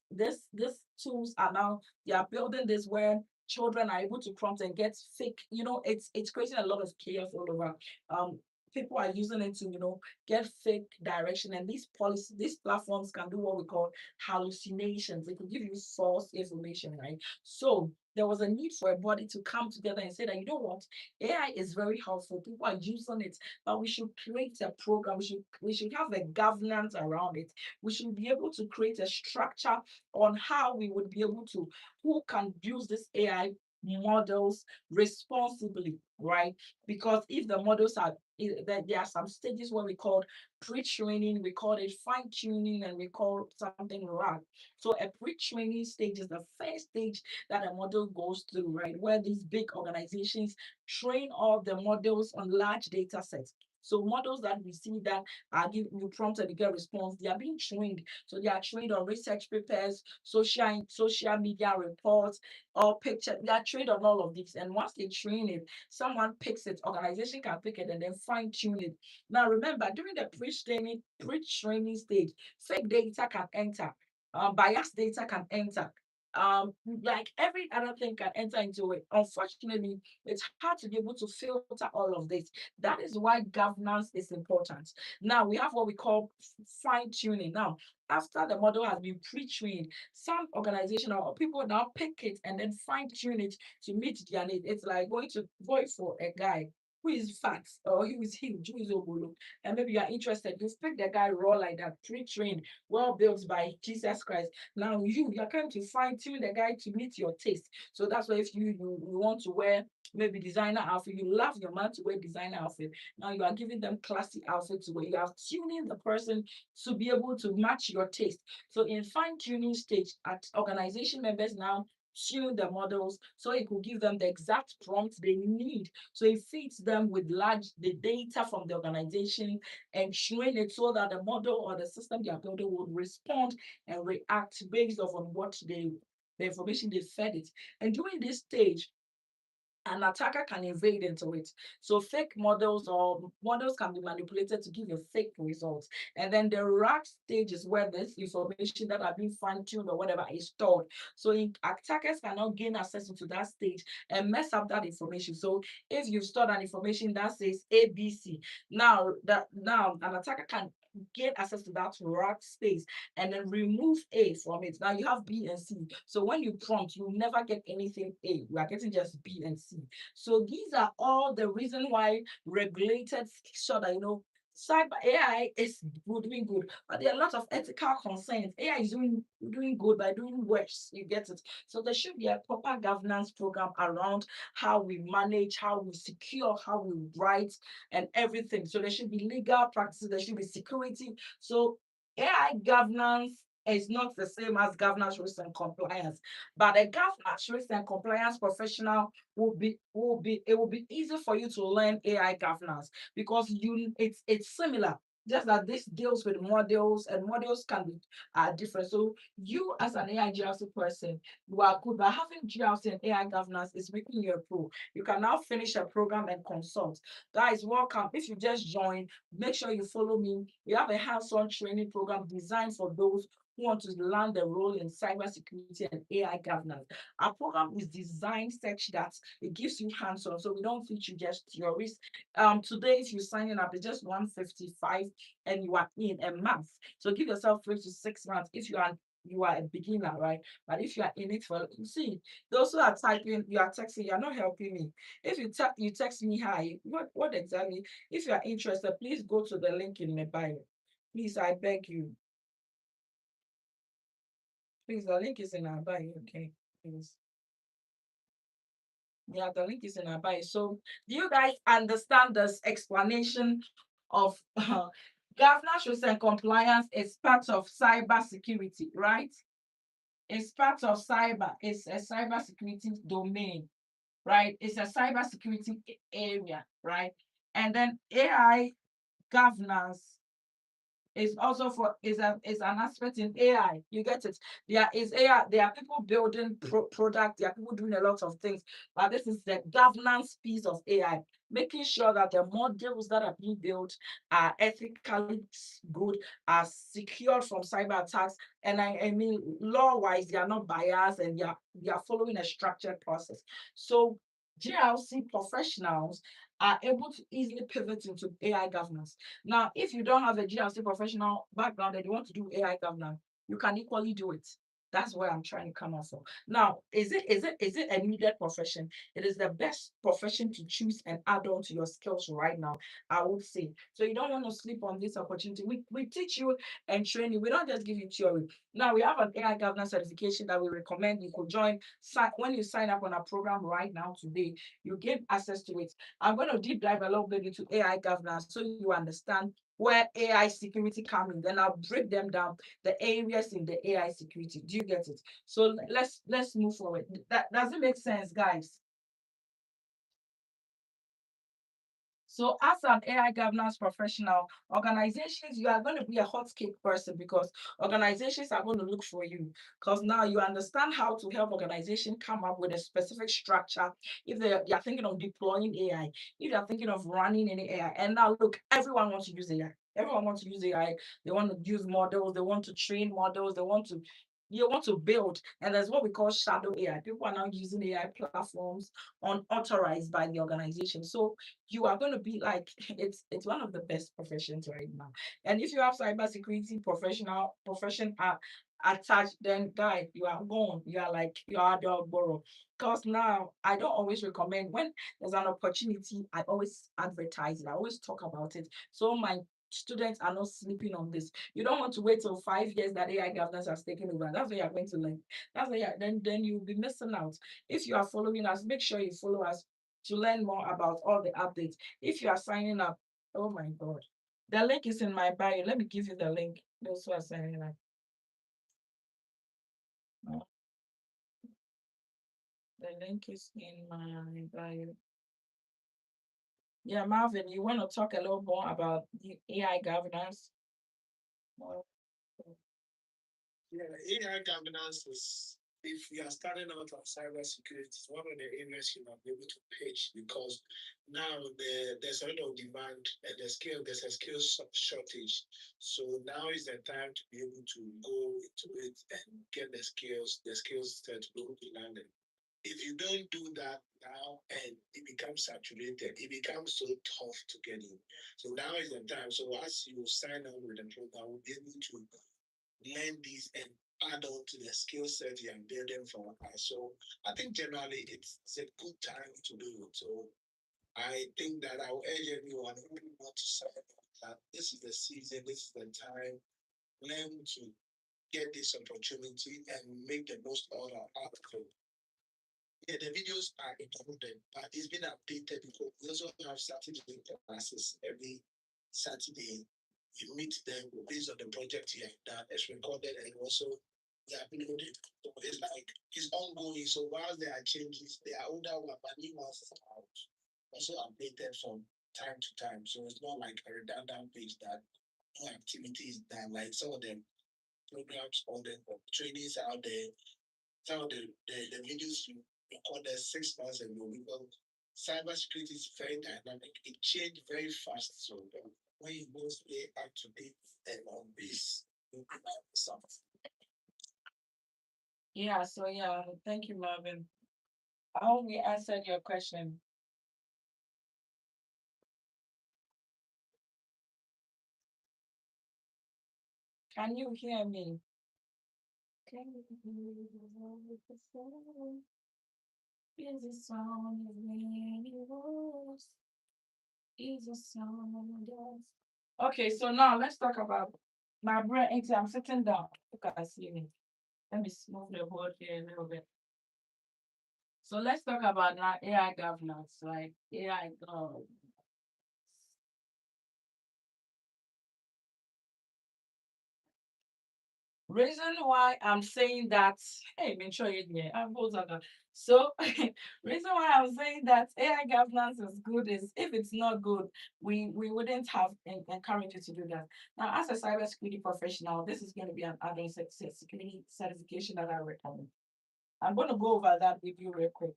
tools are now they are building this where children are able to prompt and get fake. It's creating a lot of chaos all over. Um, People are using it to get fake direction, and these platforms can do what we call hallucinations. They could give you false information, right? So there was a need for a body to come together and say that what, AI is very helpful. People are using it, but we should create a program. We should have a governance around it. We should be able to create a structure on how we would be able to who can use this AI models responsibly, right? Because if the models are there are some stages where we call pre-training, we call it fine-tuning, and we call something RAG. So a pre-training stage is the first stage that a model goes through, right? Where these big organizations train all the models on large data sets. So models that we see that are giving you prompted to get response, they are being trained. So they are trained on research papers, social media reports, or picture. They are trained on all of this. And once they train it, someone picks it, organization can pick it and then fine tune it. Now remember, during the pre-training stage, fake data can enter, biased data can enter. Like every other thing can enter into it. Unfortunately, it's hard to be able to filter all of this. That is why governance is important. Now we have what we call fine tuning. Now, after the model has been pre-trained, some organization or people now pick it and then fine tune it to meet their need. It's like going for a guy who is fat or who is huge, who is obolo, and maybe you are interested, you pick the guy raw like that, pre-trained, well built by Jesus Christ. Now you're trying to fine tune the guy to meet your taste. So that's why if you want to wear maybe designer outfit, you love your man to wear designer outfit. Now you are giving them classy outfit to wear. You are tuning the person to be able to match your taste. So in fine tuning stage, at organization members now tune the models so it could give them the exact prompt they need. So it feeds them with the data from the organization and train it so that the model or the system they are building will respond and react based off on what the information they fed it. And during this stage, an attacker can invade into it. So fake models or models can be manipulated to give you fake results. And then the RAG stage is where this information that have been fine-tuned or whatever is stored. So attackers cannot gain access into that stage and mess up that information. So if you've stored an information that says ABC, now an attacker can gain access to that RAG space and then remove A from it. Now you have B and C. So when you prompt, you never get anything A. You are getting just B and C. So these are all the reason why regulated so that cyber AI is doing good, but there are a lot of ethical concerns. AI is doing good by doing worse. You get it. So there should be a proper governance program around how we manage, how we secure, how we write, and everything. So there should be legal practices. There should be security. So AI governance is not the same as governance risk and compliance, but a governance risk and compliance professional it will be easy for you to learn AI governance because it's similar. Just that this deals with models and models can be different. So you as an AI GRC person, you are good, but having GRC and AI governance is making you a pro. You can now finish a program and consult. Guys, welcome. If you just joined, make sure you follow me. We have a hands-on training program designed for those who want to learn the role in cybersecurity and AI governance. Our program is designed such that it gives you hands-on, so we don't teach you just theories. Today, if you're signing up, it's just 155 and you are in a month. So give yourself 3 to 6 months if you are a beginner, right? But if you are in it for, you see, those who are typing, you are texting, you are not helping me. If you text me hi, what exactly? If you are interested, please go to the link in my bio. Please, I beg you. Please, the link is in our bio, okay? Please. Yeah, the link is in our bio. So, do you guys understand this explanation of governance risk and compliance is part of cyber security, right? It's part of cyber. It's a cyber security domain, right? It's a cyber security area, right? And then AI governance is also is an aspect in AI. You get it? There is AI. There are people building product. There are people doing a lot of things. But this is the governance piece of AI, making sure that the models that are being built are ethically good, are secured from cyber attacks, and I mean law-wise they are not biased and they are following a structured process. So GLC professionals are able to easily pivot into AI governance. Now, if you don't have a GRC professional background and you want to do AI governance, you can equally do it. That's where I'm trying to come out from. Now, is it a needed profession? It is the best profession to choose and add on to your skills right now, I would say. So you don't want to sleep on this opportunity. We teach you and train you. We don't just give you theory. Now we have an AI governance certification that we recommend you could join. When you sign up on our program right now today, you get access to it. I'm going to deep dive a little bit into AI governance so you understand where AI security comes in. Then I'll break them down, the areas in the AI security. Do you get it? So let's move forward. That does it make sense, guys? So as an AI governance professional, organizations, you are going to be a hot cake person because organizations are going to look for you because now you understand how to help organization come up with a specific structure. If they are thinking of deploying AI, if they are thinking of running any AI, and now look, everyone wants to use AI. Everyone wants to use AI. They want to use models. They want to train models. They want to you want to build, and there's what we call shadow AI. People are now using AI platforms unauthorized by the organization. So you are going to be like it's one of the best professions right now. And if you have cybersecurity profession attached, then guy, you are gone. You are like you are dog borrow. Because now I don't always recommend when there's an opportunity, I always advertise it. I always talk about it. So my students are not sleeping on this. You don't want to wait till 5 years that AI governance has taken over. That's what you're going to learn. That's what then you'll be missing out. If you are following us, make sure you follow us to learn more about all the updates. If you are signing up, oh my god. The link is in my bio. Let me give you the link. Those who are signing up. The link is in my bio. Yeah, Marvin, you want to talk a little more about the AI governance? Yeah, AI governance is, if you are starting out on cybersecurity, it's one of the areas you might be able to pitch because now there's a lot of demand and there's a shortage. So now is the time to be able to go into it and get the skills set to be able to land it. If you don't do that now and it becomes saturated, it becomes so tough to get in. So now is the time. So as you sign up with the program, we'll be able to learn these and add on to the skill set you are building for us. So I think generally it's a good time to do it. So I think that I will urge everyone who wants to sign up that this is the season, this is the time, learn to get this opportunity and make the most out of it. Yeah, the videos are included, but it's been updated because we also have Saturday classes every Saturday. You meet them based on the project you have done. It's recorded and also they are uploaded. So it's like it's ongoing. So while there are changes, there are older ones, but new ones are also updated from time to time. So it's not like a redundant page that no activity is done. Like some of the programs or the trainings out there, some of the videos you recorded 6 months ago because cybersecurity is very dynamic. It changed very fast. So when you go stay up to date and on this, you can have something. Yeah, so yeah, thank you, Marvin. I hope we answered your question. Can you hear me? Can you hear the song? Is a song of many words? Is a song of Okay, so now let's talk about my brain. I'm sitting down. You can see me. Let me move the board here a little bit. So let's talk about now AI governance, like AI governance. Reason why I'm saying that, hey, make sure you hear. I'm both of them. So, reason why I'm saying that AI governance is good is if it's not good, we wouldn't have encouraged you to do that. Now, as a cybersecurity professional, this is going to be an add-on security certification that I recommend. I'm going to go over that with you real quick.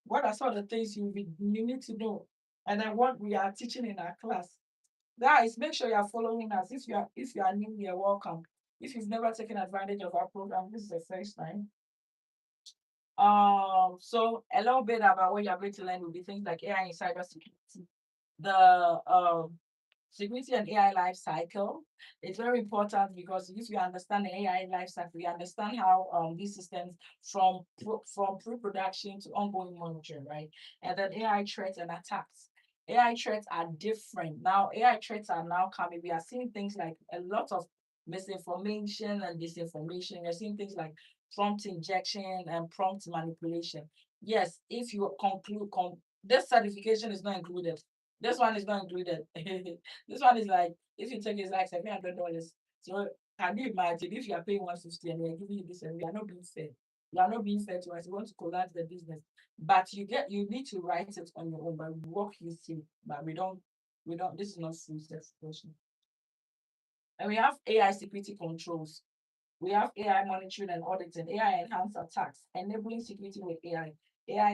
What are some of the things you need to know, and then what we are teaching in our class. Guys, make sure you are following us. If you are new, you're welcome. If you've never taken advantage of our program, this is the first time. So a little bit about what you're going to learn will be things like AI and cybersecurity, the security and AI life cycle. It's very important because if you understand the AI life cycle, you understand how these systems from pre-production to ongoing monitoring, right? And then AI threats and attacks. AI threats are different. Now, AI threats are now coming. We are seeing things like a lot of misinformation and disinformation. We're seeing things like prompt injection and prompt manipulation. Yes, if you this certification is not included. This one is not included. This one is like if you take it's like $700. So can you imagine if you are paying 150 and they're giving you this and we are not being fair? You are not being fair to us. You want to collapse the business. But you need to write it on your own, but we walk you through. But we don't this is not full certification. And we have AI security controls. We have AI monitoring and auditing, AI enhanced attacks, enabling security with AI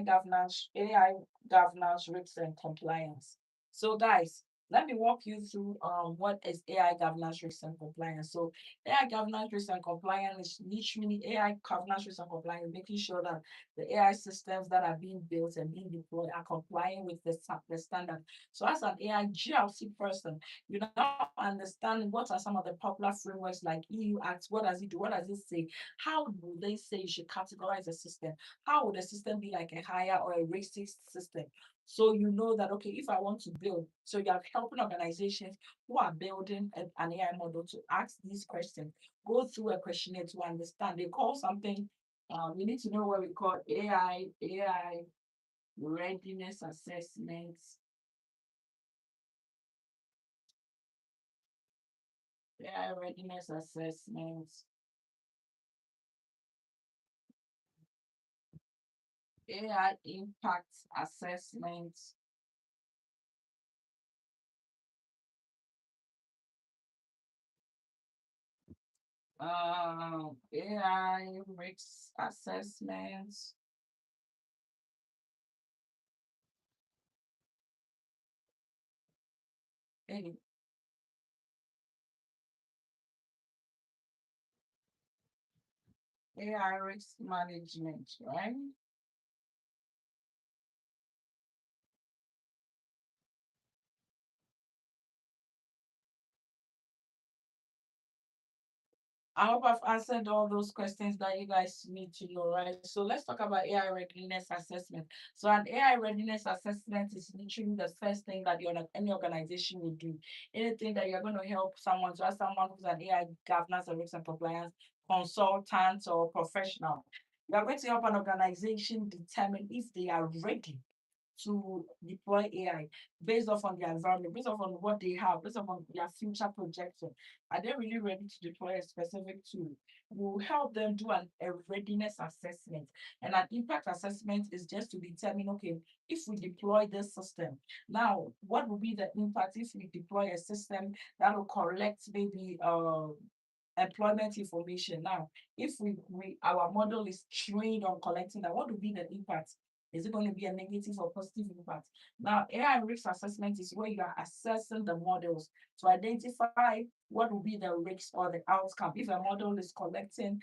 governance, risks and compliance. So guys, let me walk you through what is AI governance risk and compliance. So AI governance risk and compliance is literally AI governance risk and compliance, making sure that the AI systems that are being built and being deployed are complying with the standard. So as an AI GRC person, you now understand what are some of the popular frameworks like EU Act, what does it do, what does it say, how do they say you should categorize a system, how would the system be like a higher or a racist system. So you know that, okay, if I want to build, so you're helping organizations who are building an AI model to ask these questions, go through a questionnaire to understand. They call something, you need to know what we call AI readiness assessments, AI readiness assessments, AI impact assessments, AI risk assessments, AI risk management, right? I hope I've answered all those questions that you guys need to know, right? So let's talk about AI readiness assessment. So an AI readiness assessment is literally the first thing that any organization will do. Anything that you're going to help someone, so as someone who's an AI governance and risk and compliance consultant or professional, you're going to help an organization determine if they are ready to deploy AI based off on their environment, based off on what they have, based off on their future projection. Are they really ready to deploy a specific tool? We'll help them do a readiness assessment. And an impact assessment is just to determine, okay, if we deploy this system, now what will be the impact if we deploy a system that will collect maybe employment information. Now, if we our model is trained on collecting that, what will be the impact? Is it going to be a negative or positive impact? Now, AI risk assessment is where you are assessing the models to identify what will be the risk or the outcome. If a model is collecting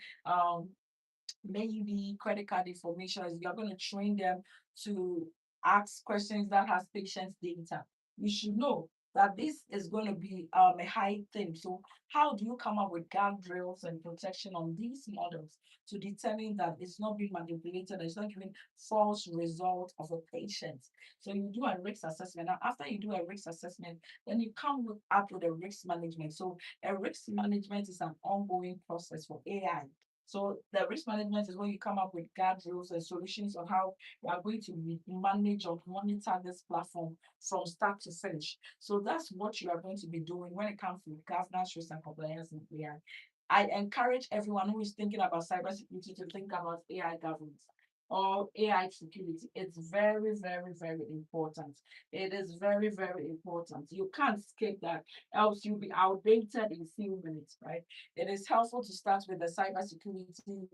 maybe credit card information, you're going to train them to ask questions that has patients' data. You should know that this is going to be a high thing. So how do you come up with guardrails and protection on these models to determine that it's not being manipulated, it's not giving false result of a patient? So you do a risk assessment. Now, after you do a risk assessment, then you up with a risk management. So a risk management is an ongoing process for AI. So the risk management is when you come up with guardrails and solutions on how you are going to manage or monitor this platform from start to finish. So that's what you are going to be doing when it comes to governance, risk, and compliance in AI. I encourage everyone who is thinking about cybersecurity to think about AI governance or AI security. It's very, very, very important. It is very, very important. You can't skip that, else you'll be outdated in few minutes, right? It is helpful to start with the cybersecurity,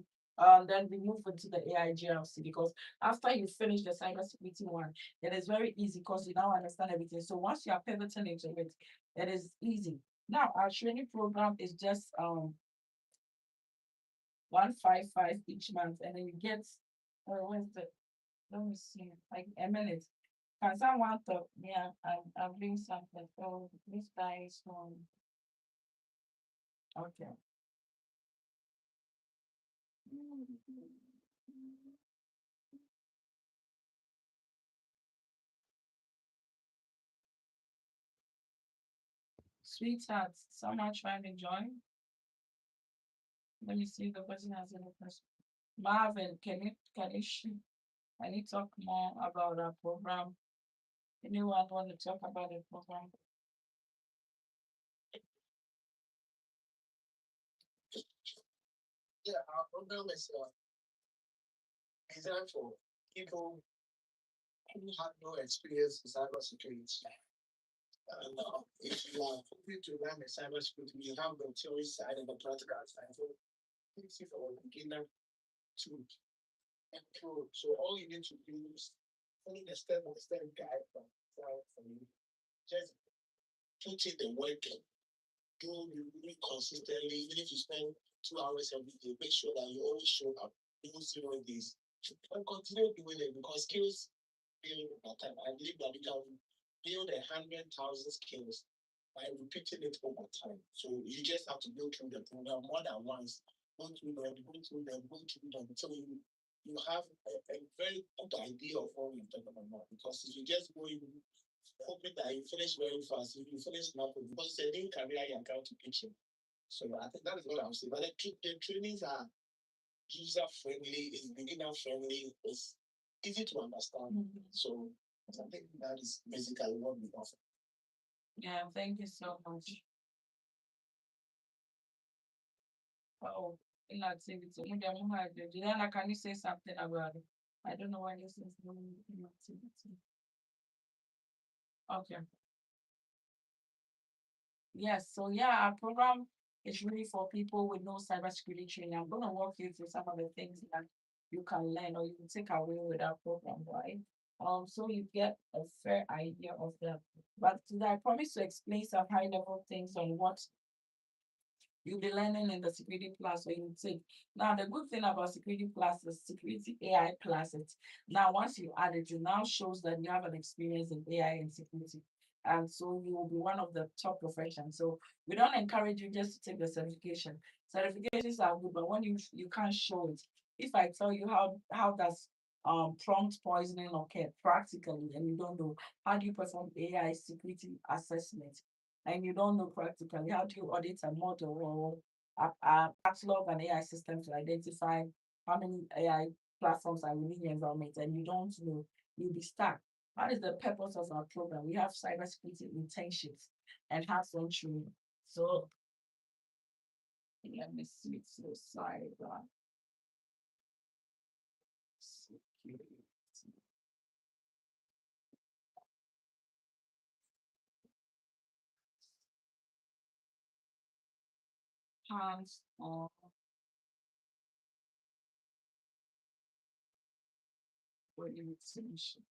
then we move into the AI GRC, because after you finish the cybersecurity one, it is very easy because you now understand everything. So once you are pivoting into it, it is easy. Now our training program is just 155 each month, and then you get when's the let me see, like a minute. Can someone talk? Yeah, I'm doing something. So this guy is from okay. Sweetheart, someone trying to join. Let me see if the person has any question. Marvin, can you talk more about our program? Anyone want to talk about the program? Yeah, our program is designed for people who have no experience in cybersecurity. And if you are hoping to learn the cybersecurity, you have the theory side and the practical side. So it's for a beginner to improve. So all you need to do is follow the step-by-step guide from you. Just put in the work, do really consistently, even if you spend 2 hours every day, make sure that you always show up, do 0 days, and continue doing it because skills build over time. I believe that we can build 100,000 skills by repeating it over time. So you just have to go through the program more than once, go through them, go through them, go through them. So you have a very good idea of what we're talking about. Because if you just go in hoping that you finish very fast, if you finish nothing, because it's a new career you're going to teaching. So I think that is what I'm saying. But the trainings are user friendly, it's beginner friendly, it's easy to understand. So I think that is basically what we offer. Yeah, thank you so much. Oh, inactivity. Maybe I'm not Juliana, can you say something about it? I don't know why this is doing inactivity. Okay. Yes, so yeah, our program is really for people with no cybersecurity training. I'm gonna walk you through some of the things that you can learn or you can take away with our program, right? So you get a fair idea of that. But today I promise to explain some high level things on what you'll be learning in the security class or you take. Now, the good thing about security class is security AI classes. Now, once you add it, it now shows that you have an experience in AI and security. And so you will be one of the top professions. So we don't encourage you just to take the certification. Certifications are good, but when you can't show it, if I tell you how does prompt poisoning occur practically and you don't know how do you perform AI security assessment and you don't know practically how do you audit a model or a catalog an AI system to identify how many AI platforms are within your environment and you don't know, you'll be stuck. That is the purpose of our program. We have cybersecurity internships and hands-on training. So let me see. So cyber security hands-on orientation.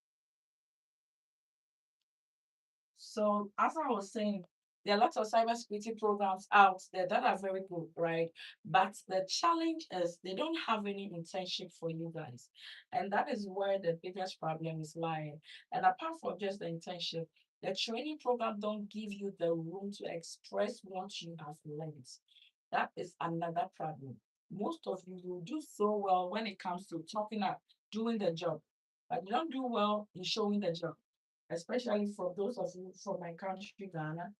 So as I was saying, there are lots of cybersecurity programs out there that are very good, right? But the challenge is they don't have any internship for you guys. And that is where the biggest problem is lying. And apart from just the internship, the training program don't give you the room to express what you have learned. That is another problem. Most of you will do so well when it comes to talking up, doing the job, but you don't do well in showing the job, especially for those of you from my country, Ghana.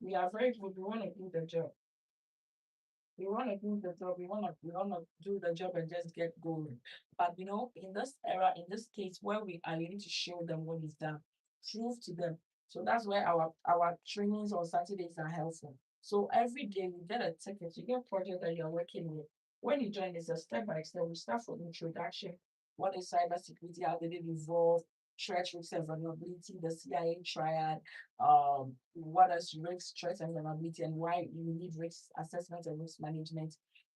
We are very good. We want to do the job. We want to do the job. We want to do the job and just get going. But in this era, in this case where we are, you need to show them what is done, prove to them. So that's where our trainings on Saturdays are helpful. So every day we get a ticket, you get a project that you're working with. When you join, it's a step by step. We start from introduction. What is cybersecurity? How did it evolve? Threat, risk, and vulnerability, the CIA triad, what is risk, stress, and vulnerability, and why you need risk assessment and risk management.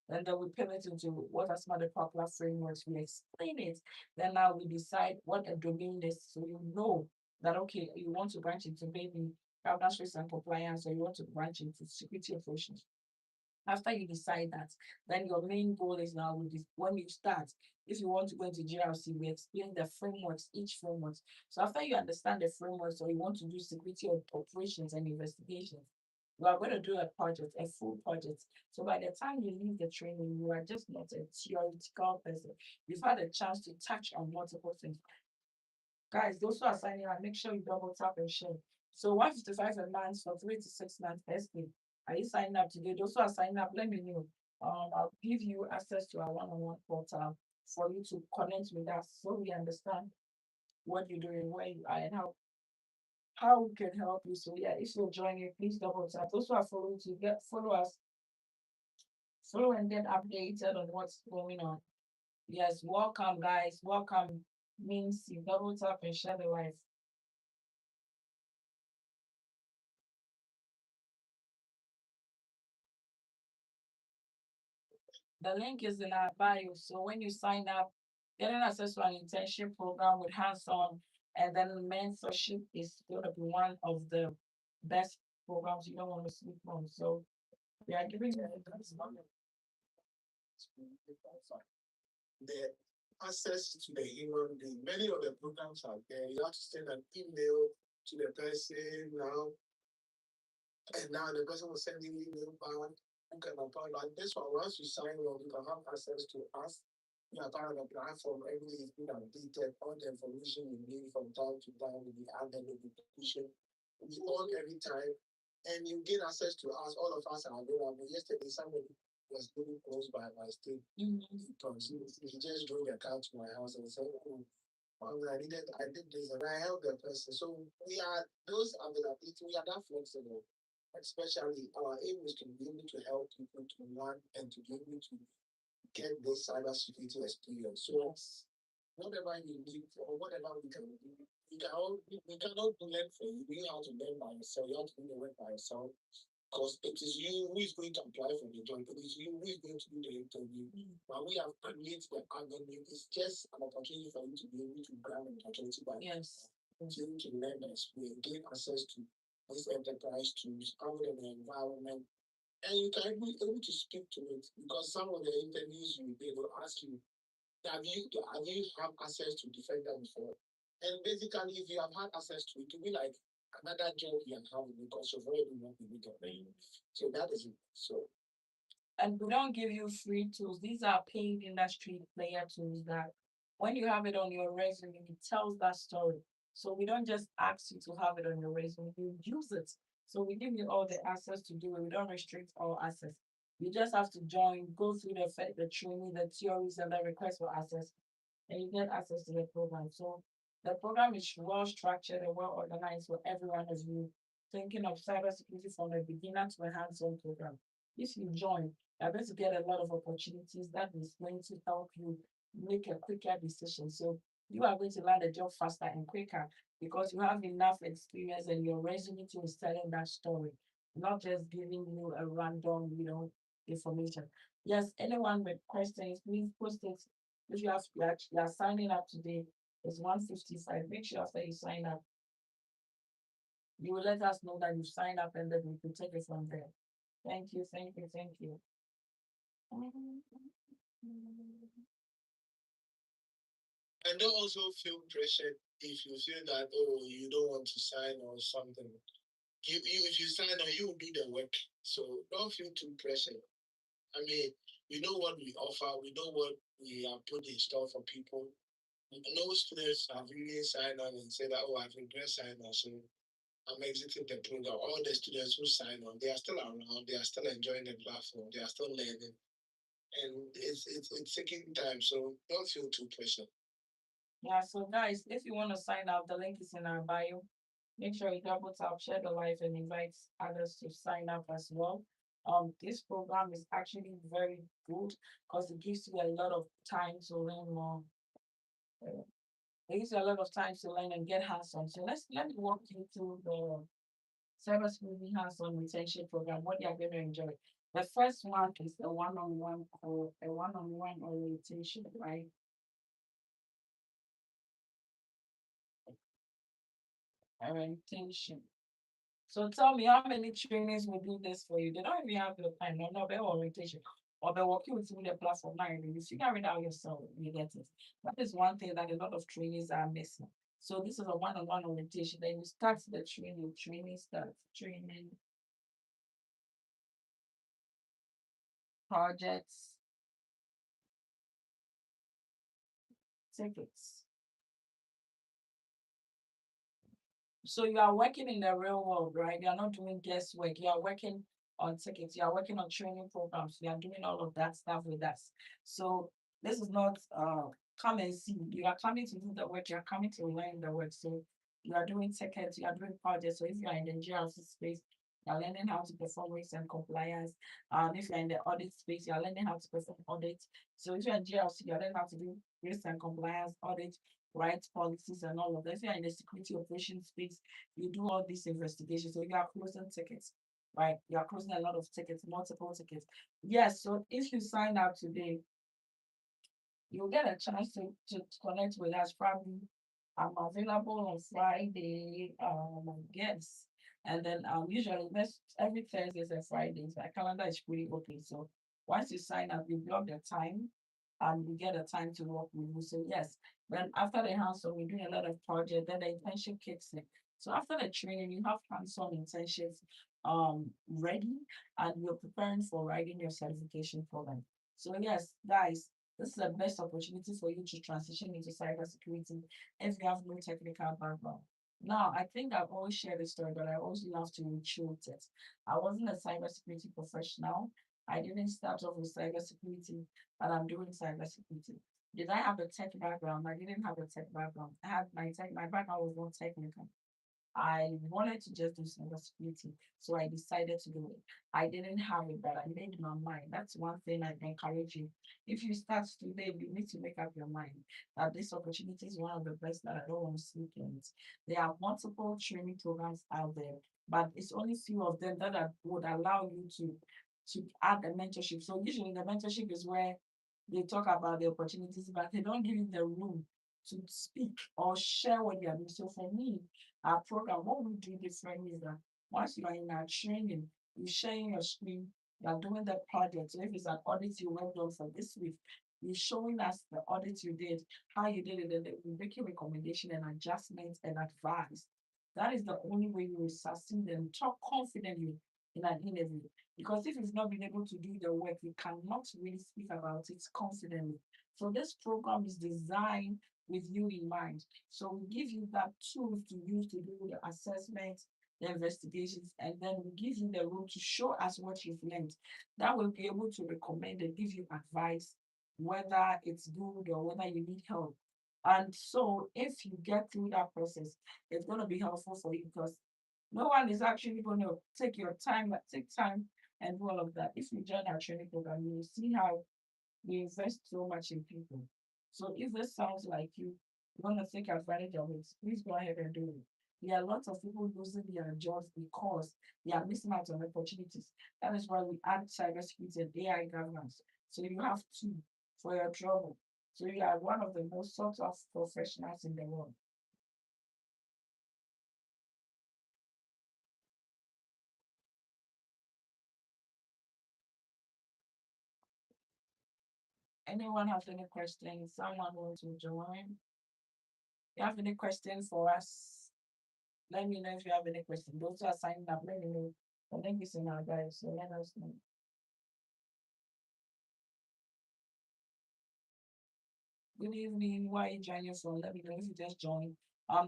And then we pivot into what are some of the popular frameworks. We explain it. Then now we decide what a domain is. So you know that, okay, you want to branch into maybe governance risk and compliance, or you want to branch into security operations. After you decide that, then your main goal is now with this when you start. If you want to go into GRC, we explain the frameworks, each framework. So after you understand the frameworks or you want to do security operations and investigations, we are going to do a project, a full project. So by the time you leave the training, you are just not a theoretical person. You've had a chance to touch on multiple things. Guys, those who are signing up, make sure you double tap and share. So 155 a month for 3 to 6 months testing. Are you signing up today? Those who are signing up, let me know. I'll give you access to our one-on-one portal for you to connect with us so we understand what you're doing, where you are, and how we can help you. So yeah, if you're joining, please double tap. Those who are following to get follow us, follow and get updated on what's going on. Yes, welcome guys. Welcome means you double tap and share the life. The link is in our bio. So when you sign up, getting access to an internship program with hands-on and then mentorship is going to be one of the best programs you don't want to sleep on. So we are giving you The access to the human being. Many of the programs are there. You have to send an email to the person now, and now the person will send you an email back. You can apply like this one. Once you sign on, you can have access to us. You are part of the platform. Everything is being updated. All the information you need from time to time will be added notification. We on every time, and you gain access to us. All of us are available. Yesterday, somebody was living close by my state. He just drove a car to my house and said, "Oh, I did this, and I helped the person." So we are those availability. We are that flexible. Especially our aim is to be able to help people to learn and to be able to get this cybersecurity experience. So whatever you need or whatever we can do, we cannot do that for you. You have to learn by yourself. You have to do the work by yourself. Because it is you who is going to apply for the job. It is you who is going to do the interview. But we have created the avenue. It's just an opportunity for you to be able to grab an opportunity by yes. you to learn the experience, gain access to this enterprise tools, out in the environment, and you can be able to speak to it because some of the interviews they will ask you, have you have access to Defender before? And basically, if you have had access to it, it will be like another job you are having because you've already worked with it. So that is it. So And we don't give you free tools. These are paid industry player tools that when you have it on your resume, it tells that story. So we don't just ask you to have it on your resume, you use it. So we give you all the access to do it. We don't restrict all access. You just have to join, go through the training, the theories, and the request for access, and you get access to the program. So the program is well structured and well organized for everyone as you thinking of cybersecurity from a beginner to a hands-on program. If you join, you're going to get a lot of opportunities that is going to help you make a quicker decision. So you are going to land a job faster and quicker because you have enough experience and your resume to is telling that story, not just giving you a random, information. Yes, anyone with questions, please post it. If you are signing up today, it's 155. Make sure after you sign up, you will let us know that you signed up and then we can take it from there. Thank you, thank you, thank you. and don't also feel pressured if you feel that you don't want to sign or something. If you sign on, you will do the work. So don't feel too pressured. I mean, we know what we offer, we know what we are put in store for people. No students have really signed on and said that, I've regret signing on, so I'm exiting the program. All the students who sign on, they are still around, they are still enjoying the platform, they are still learning. And it's taking time, so don't feel too pressured. Yeah, so guys, if you want to sign up, the link is in our bio. Make sure you double tap, share the live, and invite others to sign up as well. This program is actually very good because it gives you a lot of time to learn more. It gives you a lot of time to learn and get hands-on. So let me walk you through the cybersecurity hands-on retention program. What you are going to enjoy. The first one is a one-on-one or a one-on-one orientation, right? Orientation. So tell me how many trainings will do this for you? They don't even have the time, no, no, orientation. Or they're working with you in the platform now, you figure it out yourself, you get it. That is one thing that a lot of trainees are missing. So this is a one-on-one orientation. Then you start the training starts, training, projects, tickets. So you are working in the real world, right? You are not doing guesswork. You are working on tickets. You are working on training programs. You are doing all of that stuff with us. So this is not come and see. You are coming to do the work. You are coming to learn the work. So you are doing tickets. You are doing projects. So if you are in the GRC space, you are learning how to perform risk and compliance. If you're in the audit space, you are learning how to perform audits. So if you're in GRC, you are learning how to do risk and compliance audit, rights policies and all of that. If you're in the security operations space, you do all these investigations. So you are closing tickets, right? You are closing a lot of tickets, multiple tickets. Yes, so if you sign up today, you'll get a chance to connect with us. Probably I'm available on Friday. I guess And then usually next every Thursdays and Fridays, my calendar is pretty open. So once you sign up, you block the time and you get a time to work with you. So yes, then after the hands-on, we're doing a lot of project, then the internship kicks in. So after the training, you have hands-on internships ready and you're preparing for writing your certification program. So yes, guys, this is the best opportunity for you to transition into cybersecurity if you have no technical background. Now, I think I've always shared this story, but I also love to retreat it. I wasn't a cybersecurity professional. I didn't start off with cybersecurity, but I'm doing cybersecurity. Did I have a tech background? I didn't have a tech background. I had my background was not technical. I wanted to just do cybersecurity, so I decided to do it. I didn't have it, but I made my mind. That's one thing I encourage you. If you start today, you need to make up your mind that this opportunity is one of the best that I don't want to sleep in it. There are multiple training programs out there, but it's only few of them that would allow you to add the mentorship. So usually the mentorship is where they talk about the opportunities, but they don't give you the room to speak or share what you are doing. So for me, our program, what we do differently is that once you are in our training, you sharing your screen, you are doing the project. So if it's an audit you worked on for this week, you're showing us the audit you did, how you did it, and then we make you recommendation and adjustments and advice. That is the only way you will succeed and talk confidently in an interview. Because if you've not been able to do the work, you cannot really speak about it confidently. So this program is designed with you in mind. So we give you that tools to use to do the assessment, the investigations, and then we give you the room to show us what you've learned. That will be able to recommend and give you advice, whether it's good or whether you need help. And so if you get through that process, it's going to be helpful for you because no one is actually going to take your time, but take time and do all of that. If you join our training program, you will see how we invest so much in people. So if this sounds like you want to take advantage of it, please go ahead and do it. There are lots of people losing their jobs because they are missing out on opportunities. That is why we add cybersecurity and AI governance. So you have two for your trouble. So you are one of the most sought of professionals in the world. Anyone have any questions? Someone wants to join? You have any questions for us? Let me know if you have any questions. Those who are signing up, let me know. The link is in our guide, so let us know. Good evening. Why are you joining us from? Let me know if you just joined.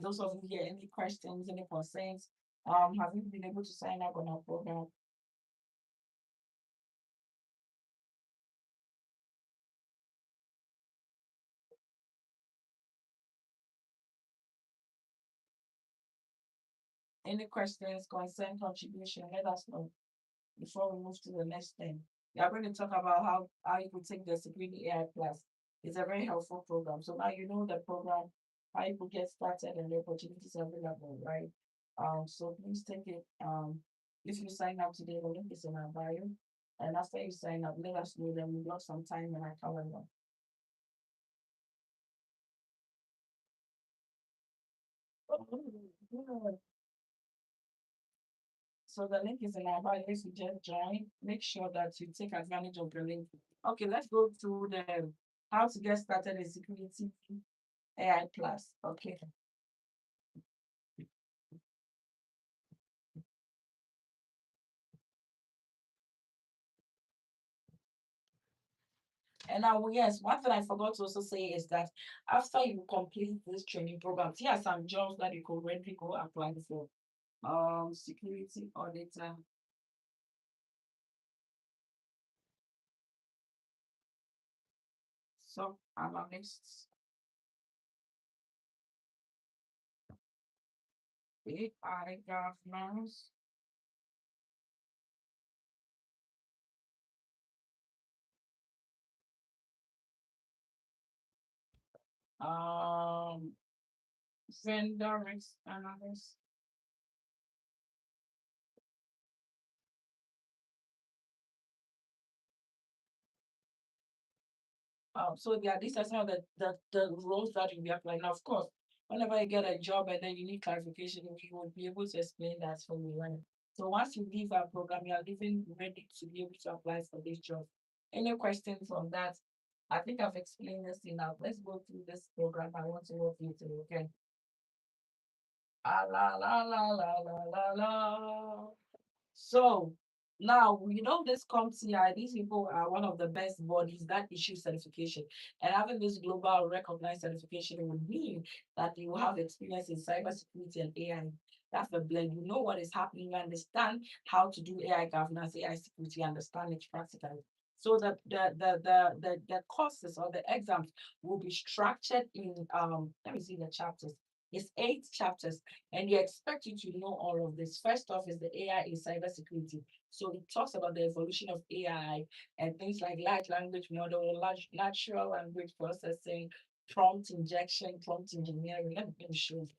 Those of you here, any questions, any concerns? Have you been able to sign up on our program? Any questions, concern, contribution? Let us know before we move to the next thing. We are going to talk about how you could take the security AI class. It's a very helpful program. So now you know the program, how you could get started and the opportunities available, right? So please take it. If you sign up today, the link is in our bio. And after you sign up, let us know, then we block some time in our calendar. So the link is in our bio. If you just join, make sure that you take advantage of the link. Okay, let's go through the how to get started in security AI class. Okay. And now, yes, one thing I forgot to also say is that after you complete this training program, here are some jobs that you could already go apply for. Security auditor, SOC analysts, AI governance, um, vendor risk analyst. So yeah, these are some of the roles that you'll be applying. Now, of course, Whenever you get a job and then you need clarification, we will be able to explain that for you, right? So once you leave our program, you are even ready to be able to apply for this job. Any questions on that? I think I've explained this enough. Let's go through this program. I want to walk you through, okay? Ah, la, la, la, la, la, la, la. So now we know this CompTIA, these people are one of the best bodies that issue certification. And having this global recognized certification would mean that you have experience in cybersecurity and AI. That's the blend. You know what is happening, you understand how to do AI governance, AI security, understand it practically. So the courses or the exams will be structured in let me see the chapters. It's 8 chapters, and they expect you to know all of this. First off is the AI in cybersecurity. So it talks about the evolution of AI and things like large language model, large natural language processing, prompt injection, prompt engineering. Let me show you.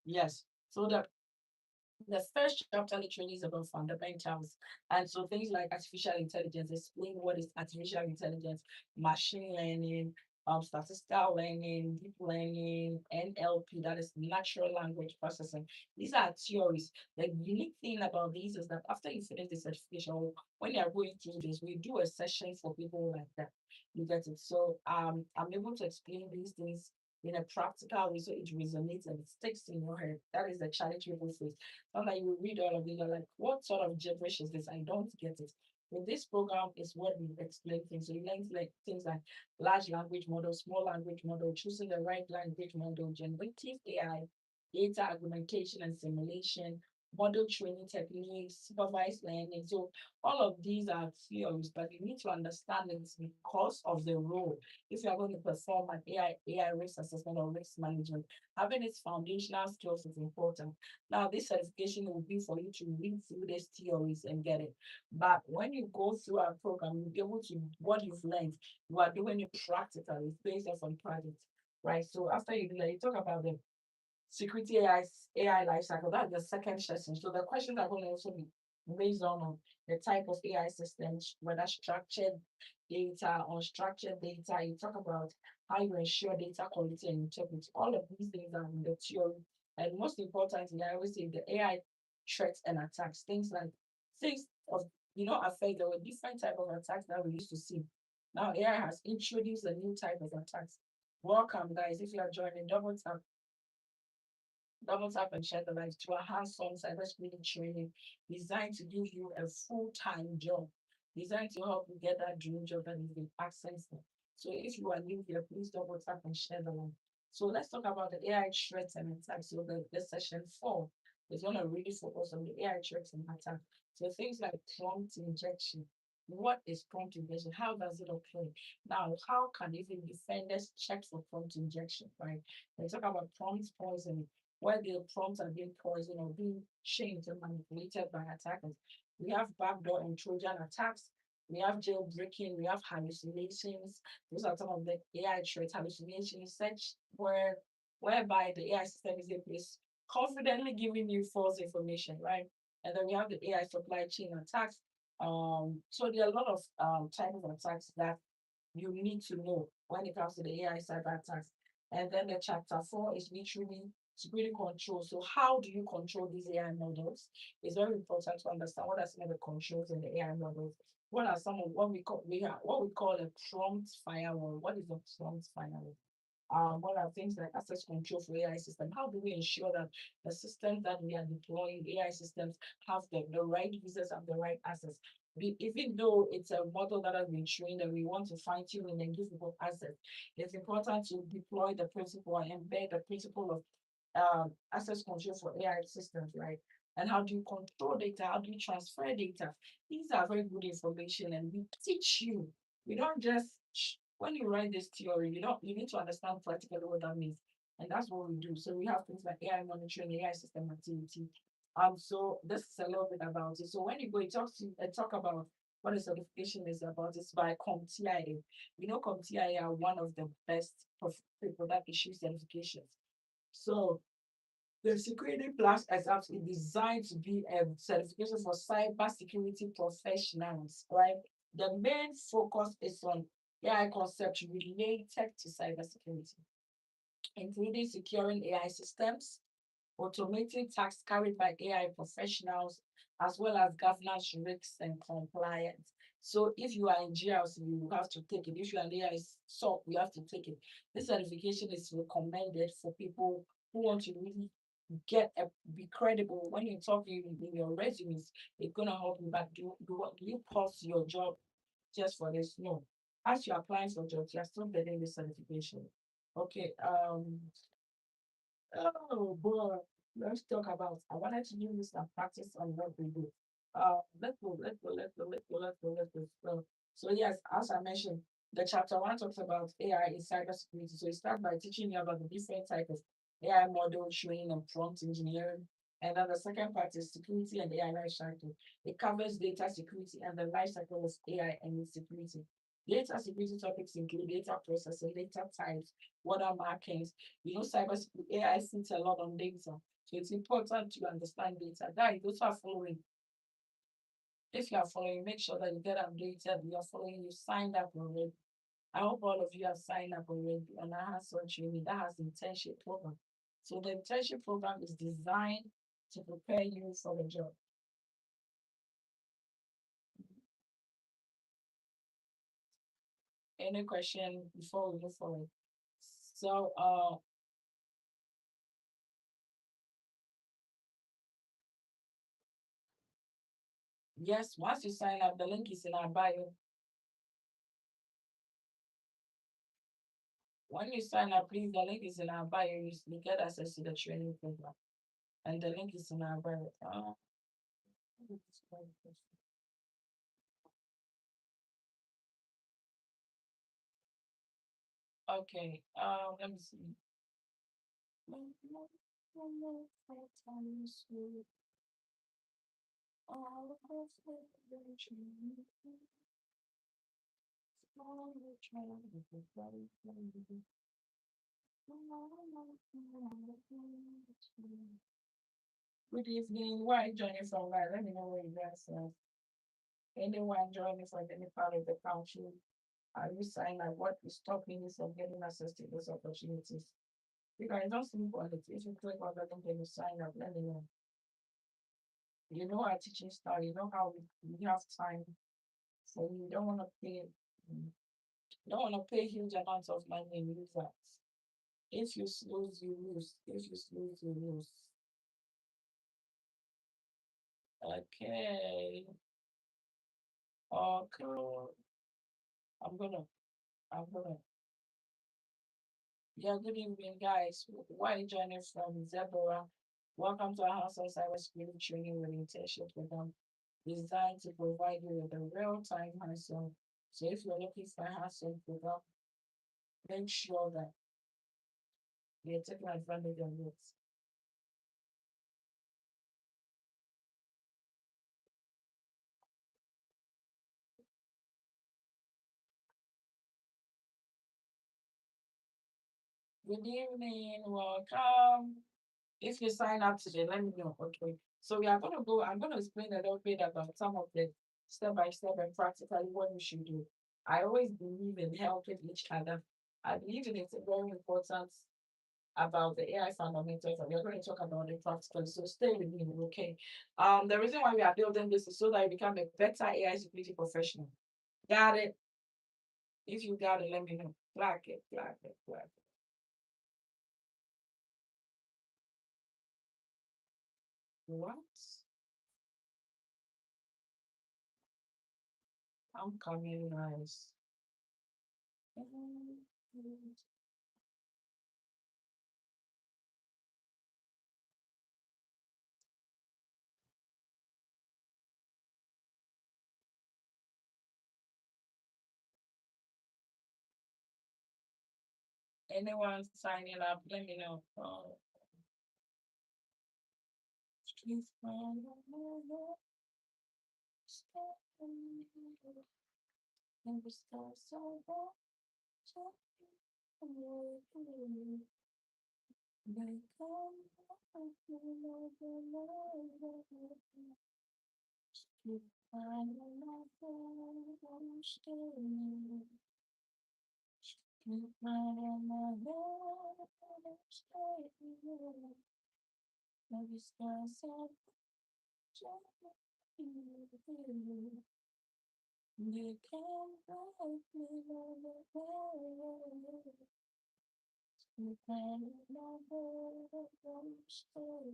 Yes. So the first chapter literally is about fundamentals. And so things like artificial intelligence, explain what is artificial intelligence, machine learning, statistical learning, deep learning, NLP, that is natural language processing. These are theories. The unique thing about these is that after you finish the certification, or when you are going through this, we do a session for people like that. You get it. So I'm able to explain these things in a practical way so it resonates and it sticks in your head. That is the challenge people face. Not that you will read all of it, you're like, what sort of gibberish is this? I don't get it. With this program is what we explain things. So you learn like things like large language model, small language model, choosing the right language model, generative AI, data augmentation and simulation, model training techniques, supervised learning. So all of these are theories, but you need to understand it because of the role. If you are going to perform an AI risk assessment or risk management, having its foundational skills is important. Now, this certification will be for you to read through these theories and get it. But when you go through our program, you'll be able to, what you've learned, you are doing it practically, it's based off on projects, right? So after you do that, you talk about the security AI lifecycle. That's the second session. So the questions are going to also be based on the type of AI systems, whether structured data, unstructured data. You talk about how you ensure data quality and integrity. All of these things are in the theory. And most importantly, I always say the AI threats and attacks, things like things of affect there were different type of attacks that we used to see. Now AI has introduced a new type of attacks. Welcome, guys. If you are joining, double tap and share the life to a hands-on cybersecurity training designed to give you a full-time job, designed to help you get that dream job and you can access it. So if you are new here, please double tap and share the link. So let's talk about the AI threats and attacks. So the session 4 is going to really focus on the AI threats and attacks. So things like prompt injection. What is prompt injection? How does it occur? Now, how can even defenders check for prompt injection, right? They talk about prompt poisoning where their prompts are being poisoned or being changed and manipulated by attackers. We have backdoor and Trojan attacks. We have jailbreaking. We have hallucinations. Those are some of the AI threats. Hallucinations, such whereby the AI system is in place, confidently giving you false information, right? And then we have the AI supply chain attacks. So there are a lot of type of attacks that you need to know when it comes to the AI cyber attacks. And then the chapter 4 is literally security control. So how do you control these AI models? It's very important to understand what are some of the controls in the AI models. What are some of what we call a prompt firewall? What is a prompt firewall? What are things like access control for AI system? How do we ensure that the systems that we are deploying, AI systems, have the right users have the right access? Even though it's a model that has been trained and we want to fine tune and give people access, it's important to deploy the principle and embed the principle of access control for AI systems, right? And how do you control data? How do you transfer data? These are very good information, and we teach you. We don't just when you write this theory, you need to understand practically what that means, and that's what we do. So we have things like AI monitoring, AI system activity. So this is a little bit about it. So when you go, talk about what the certification is about. It's by CompTIA. CompTIA are one of the best people that issue certifications. So the Security Plus exams is designed to be a certification for cybersecurity professionals, right? The main focus is on AI concepts related to cybersecurity. including securing AI systems, automating tasks carried by AI professionals, as well as governance risks and compliance. So if you are in GRC, you have to take it. If you are in AI SOC, you have to take it. This certification is recommended for people who want to really be credible when you talk in your resumes. It's gonna help you. But do you pause your job just for this? No. As you're applying for jobs, you're still getting this certification. Okay. Oh boy, let's talk about. I wanted to use this and practice on what we do. Let's go. So yes, as I mentioned, the chapter one talks about AI in cybersecurity. So it starts by teaching you about the different types of AI model training and prompt engineering. And then the second part is security and AI lifecycle. It covers data security and the lifecycle of AI and its security. Data security topics include data processing, data types, watermarkings, cyber AI sits a lot on data. So it's important to understand data. Guys, those are following. If you are following, make sure that you get updated. You are following, you signed up already. I hope all of you have signed up already on our hands-on training that has the internship program. So the internship program is designed to prepare you for the job. Any question before we move forward? So yes, once you sign up, the link is in our bio. When you sign up, please, the link is in our bio. You get access to the training program. And the link is in our bio. Okay, let me see. Good evening. Where are you joining from? Right, let me know where you guys are. Anyone joining from any part of the country? Are you signing up? What is stopping you from getting access to those opportunities? You guys don't sleep on it. If you click on the link and you sign up, let me know. You know our teaching style. You know how we have time. So you don't want to pay. Don't want to pay huge amounts of money and use that. If you snooze, you lose. If you snooze, you lose. Okay. Okay. I'm gonna. I'm gonna. Yeah, good evening, guys. Why are you joining from Zebra? Welcome to our house of cybersecurity training with internship program designed to provide you with a real-time hands-on. So if you're looking for a hands-on program, make sure that you're taking advantage of it. Good evening, welcome. If you sign up today, let me know. Okay. So we are gonna go. I'm gonna explain a little bit about some of the step by step and practically what you should do. I always believe in helping each other. I believe in it's very important about the AI fundamentals, and we're going to talk about it practically. So stay with me, okay? The reason why we are building this is so that you become a better AI security professional. Got it? If you got it, let me know. Flag it, flag it, flag it. What? I'm coming, guys. Anyone signing up, let me know. Please find never start so You can break me, you can never stay. You can never stay.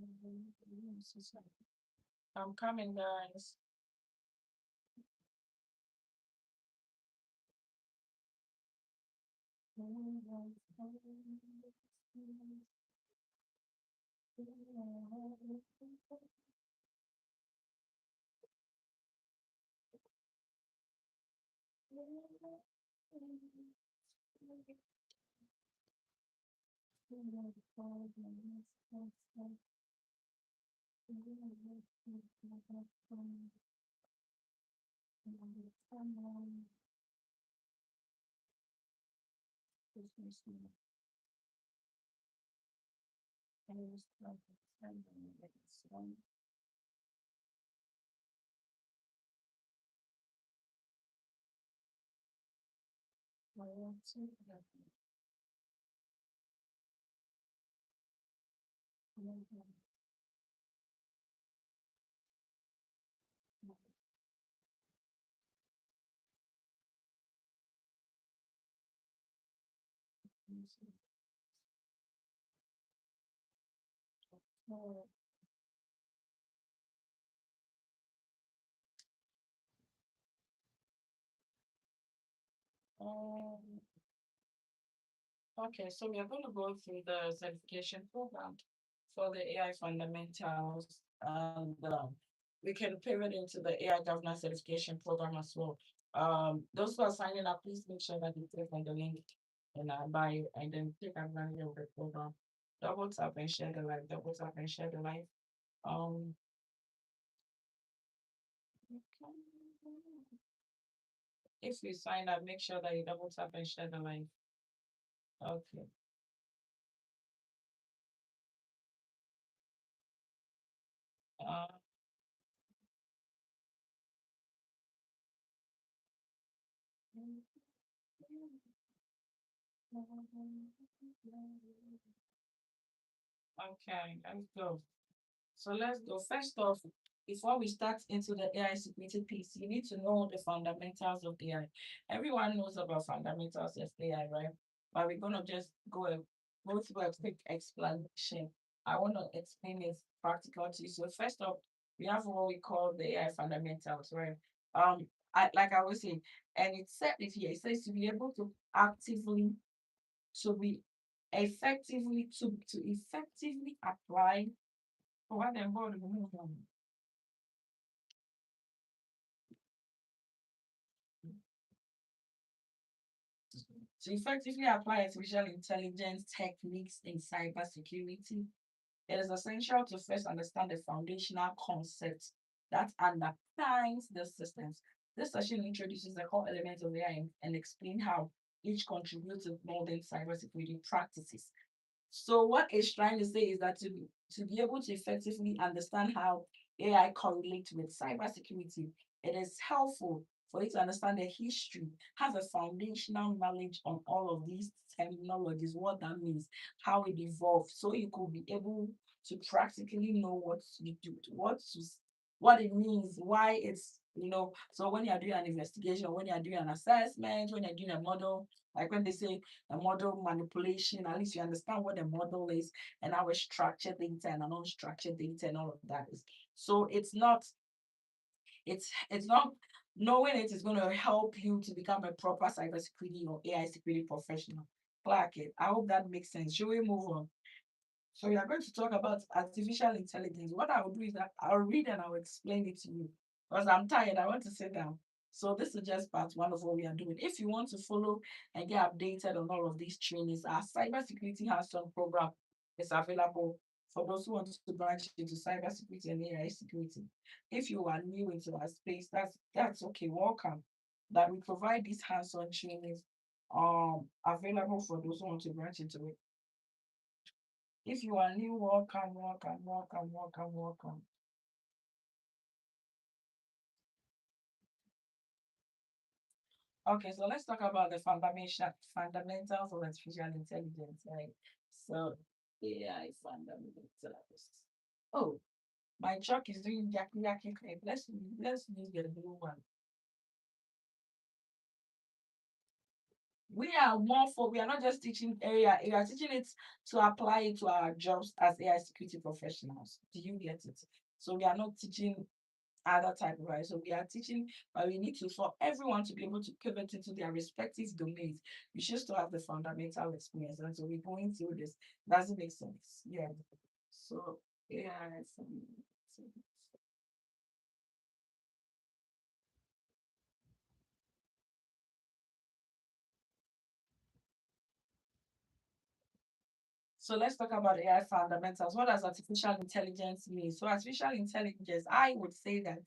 You so I'm coming, guys. Okay, so we are going to go through the certification program for the AI fundamentals, and we can pivot into the AI governance certification program as well. Those who are signing up, please make sure that you click on the link in our bio and then take advantage of the program. Double tap and share the live. Double tap and share the live. Um, if you sign up, make sure that you double tap and share the live. Okay. Uh, okay, let's go. So let's go. First off, before we start into the AI security piece, you need to know the fundamentals of AI. Everyone knows about fundamentals of AI, right? But we're gonna just go through a quick explanation. I want to explain it practical to you. So first off, we have what we call the AI fundamentals, right? Like I was saying, and it said it here. It says to be able to actively, to be effectively, to effectively apply what them board to effectively apply artificial intelligence techniques in cybersecurity, it is essential to first understand the foundational concepts that underpins the systems. This session introduces the core elements of AI and explain how each contributes to modern cybersecurity practices. So what it's trying to say is that to be able to effectively understand how AI correlates with cybersecurity, it is helpful for you to understand the history, have a foundational knowledge on all of these terminologies, what that means, how it evolved, so you could be able to practically know what you do, what it means, why it's So when you're doing an investigation, when you're doing an assessment, when you're doing a model, like when they say a model manipulation, at least you understand what a model is and how a structured data and an unstructured data and all of that is. So it's not knowing it is going to help you to become a proper cybersecurity or AI security professional. Clark, I hope that makes sense. Should we move on? So we are going to talk about artificial intelligence. What I will do is that I'll read and I'll explain it to you because I'm tired. I want to sit down. So this is just part one of what we are doing. If you want to follow and get updated on all of these trainings, our cybersecurity hands-on program is available for those who want to branch into cybersecurity and AI security. If you are new into our space, that's okay. Welcome. That we provide these hands-on trainings available for those who want to branch into it. If you are new, welcome, welcome, welcome, welcome, welcome. Okay, so let's talk about the fundamentals of artificial intelligence, right? So AI fundamentals. Oh, my truck is doing yaki yaki claim. Let's use the blue one. We are not just teaching AI, we are teaching it to apply it to our jobs as AI security professionals. Do you get it? So we are not teaching other type, right? So we are teaching, but we need to, for everyone to be able to pivot into their respective domains, you should still have the fundamental experience. And so we're going through this. Does it make sense? Yeah. So yeah, so let's talk about AI fundamentals. What does artificial intelligence mean? So artificial intelligence, I would say that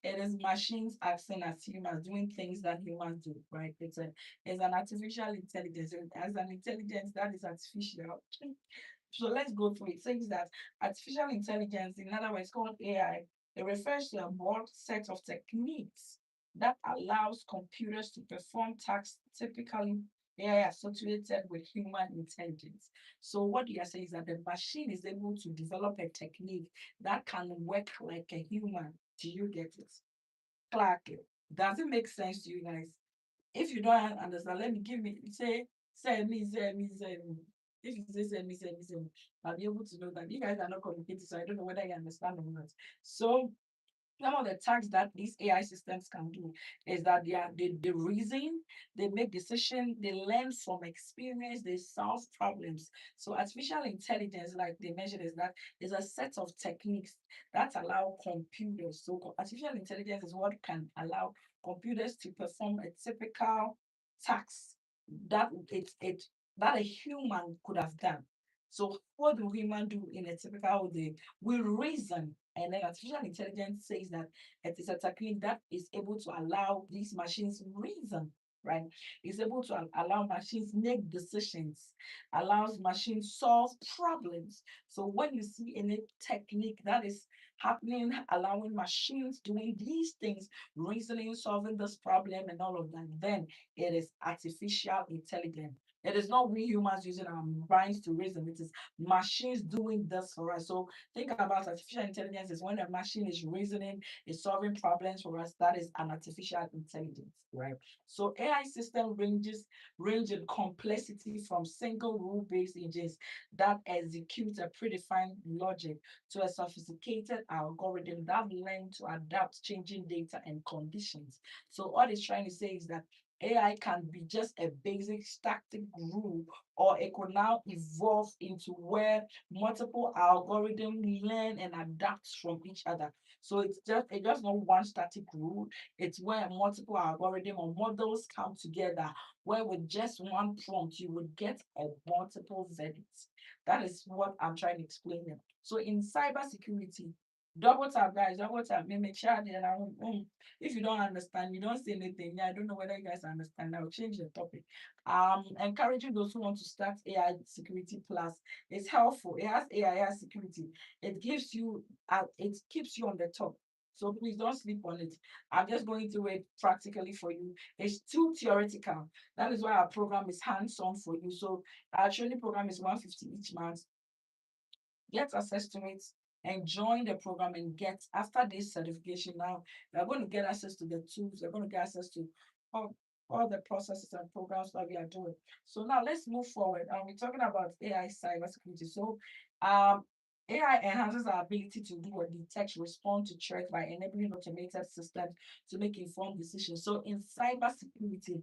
it is machines acting as humans, doing things that humans do, right? It's an artificial intelligence. As an intelligence that is artificial. So let's go through it. It says that artificial intelligence, in other words, called AI, it refers to a broad set of techniques that allows computers to perform tasks typically AI associated with human intelligence. So what you are saying is that the machine is able to develop a technique that can work like a human. Do you get it? Clark, does it make sense to you guys? If you don't understand, let me give me say me. If you say me, I'll be able to know that you guys are not communicating, so I don't know whether you understand or not. So some of the tasks that these AI systems can do is that they reason, they make decisions, they learn from experience, they solve problems. So artificial intelligence, like they mentioned, is a set of techniques that allow computers. So artificial intelligence is what can allow computers to perform a typical task that it that a human could have done. So what do human do in a typical day? We reason, and then artificial intelligence says that it is a technique that is able to allow these machines reason, right? It's able to allow machines make decisions, allows machines solve problems. So when you see any technique that is happening, allowing machines doing these things, reasoning, solving this problem, and all of that, then it is artificial intelligence. It is not we humans using our minds to reason. It is machines doing this for us. So think about artificial intelligence is when a machine is reasoning, is solving problems for us. That is an artificial intelligence, right? So AI system range in complexity from single rule-based engines that execute a predefined logic to a sophisticated algorithm that learn to adapt changing data and conditions. So what it's trying to say is that AI can be just a basic static rule, or it could now evolve into where multiple algorithms learn and adapt from each other. So it's just not one static rule. It's where multiple algorithm or models come together, where with just one prompt you would get a multiple verdicts. That is what I'm trying to explain here. So in cybersecurity, double tap guys, double tap, make sure that if you don't understand, you don't say anything. Yeah, I don't know whether you guys understand. I'll change the topic. Encouraging those who want to start AI Security Plus. It's helpful. It has AI security. It gives you, it keeps you on the top. So please don't sleep on it. I'm just going through it practically for you. It's too theoretical. That is why our program is hands-on for you. So our training program is 150 each month. Get access to it. and join the program and get, after this certification now, we're going to get access to the tools, we're going to get access to all, all the processes and programs that we are doing. So now let's move forward. We're talking about AI cybersecurity. So AI enhances our ability to do or detect, respond to threats by enabling automated systems to make informed decisions. So in cybersecurity,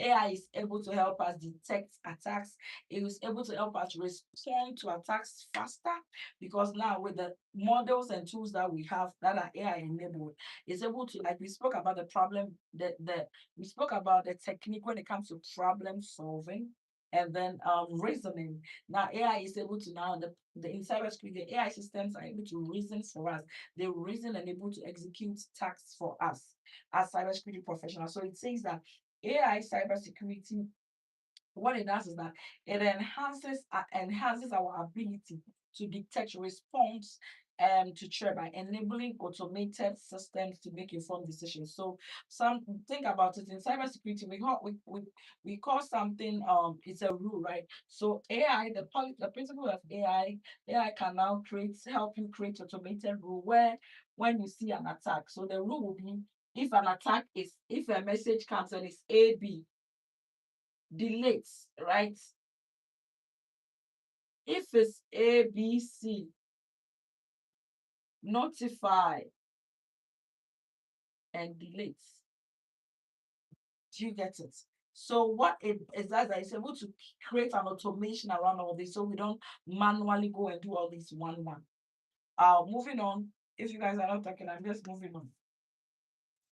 AI is able to help us detect attacks. It is able to help us respond to attacks faster, because now with the models and tools that we have that are AI enabled, it's able to, like we spoke about the problem, we spoke about the technique when it comes to problem solving and then reasoning. Now AI is able to, now the in cybersecurity, the AI systems are able to reason for us. They reason and able to execute tasks for us as cybersecurity professionals. So it says that AI cybersecurity, what it does is that it enhances our ability to detect response to threat by enabling automated systems to make informed decisions. So some think about it, in cybersecurity, we call something it's a rule, right? So AI, the principle of AI can now help you create automated rule where when you see an attack. So the rule will be, if a message comes and it's AB, delete, right? If it's ABC, notify and delete. Do you get it? So what it is that it's able to create an automation around all this, so we don't manually go and do all this one. Moving on. If you guys are not talking, I'm just moving on.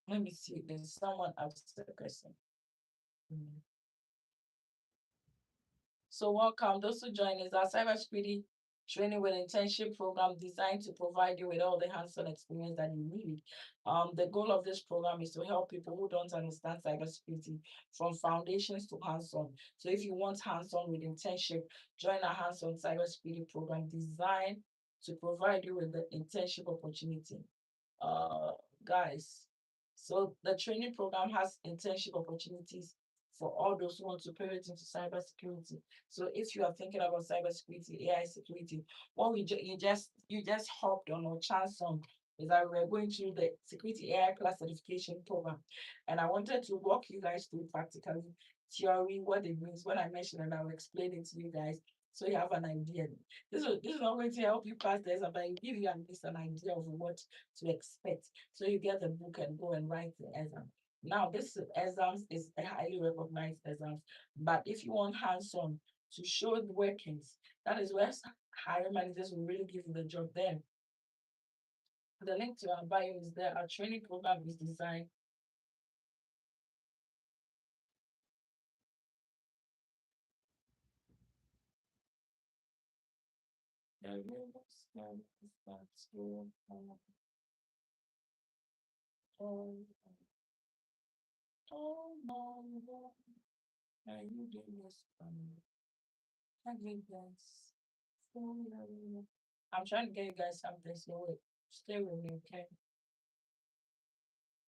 Let me see. There's someone asked the question. So welcome. Those who join is our cybersecurity training with internship program designed to provide you with all the hands-on experience that you need. The goal of this program is to help people who don't understand cybersecurity from foundations to hands-on. So if you want hands-on with internship, join our hands-on cybersecurity program designed to provide you with the internship opportunity. Guys, so the training program has internship opportunities for all those who want to pivot into cybersecurity. So if you are thinking about cybersecurity, AI security, what you just hopped on or chance on is that we're going through the security AI class certification program. And I wanted to walk you guys through practically theory, what it means. When I mention it, I'll explain it to you guys so you have an idea. This is not going to help you pass the exam, but it give you at least an idea of what to expect. So you get the book and go and write the exam. Now, this exams is a highly recognized exams, but if you want hands-on to show the workings, that is where hiring managers will really give you the job there. The link to our bio is there. Our training program is designed. Oh no, you did this for me. I get this. I'm trying to get you guys something, so wait, stay with me, okay?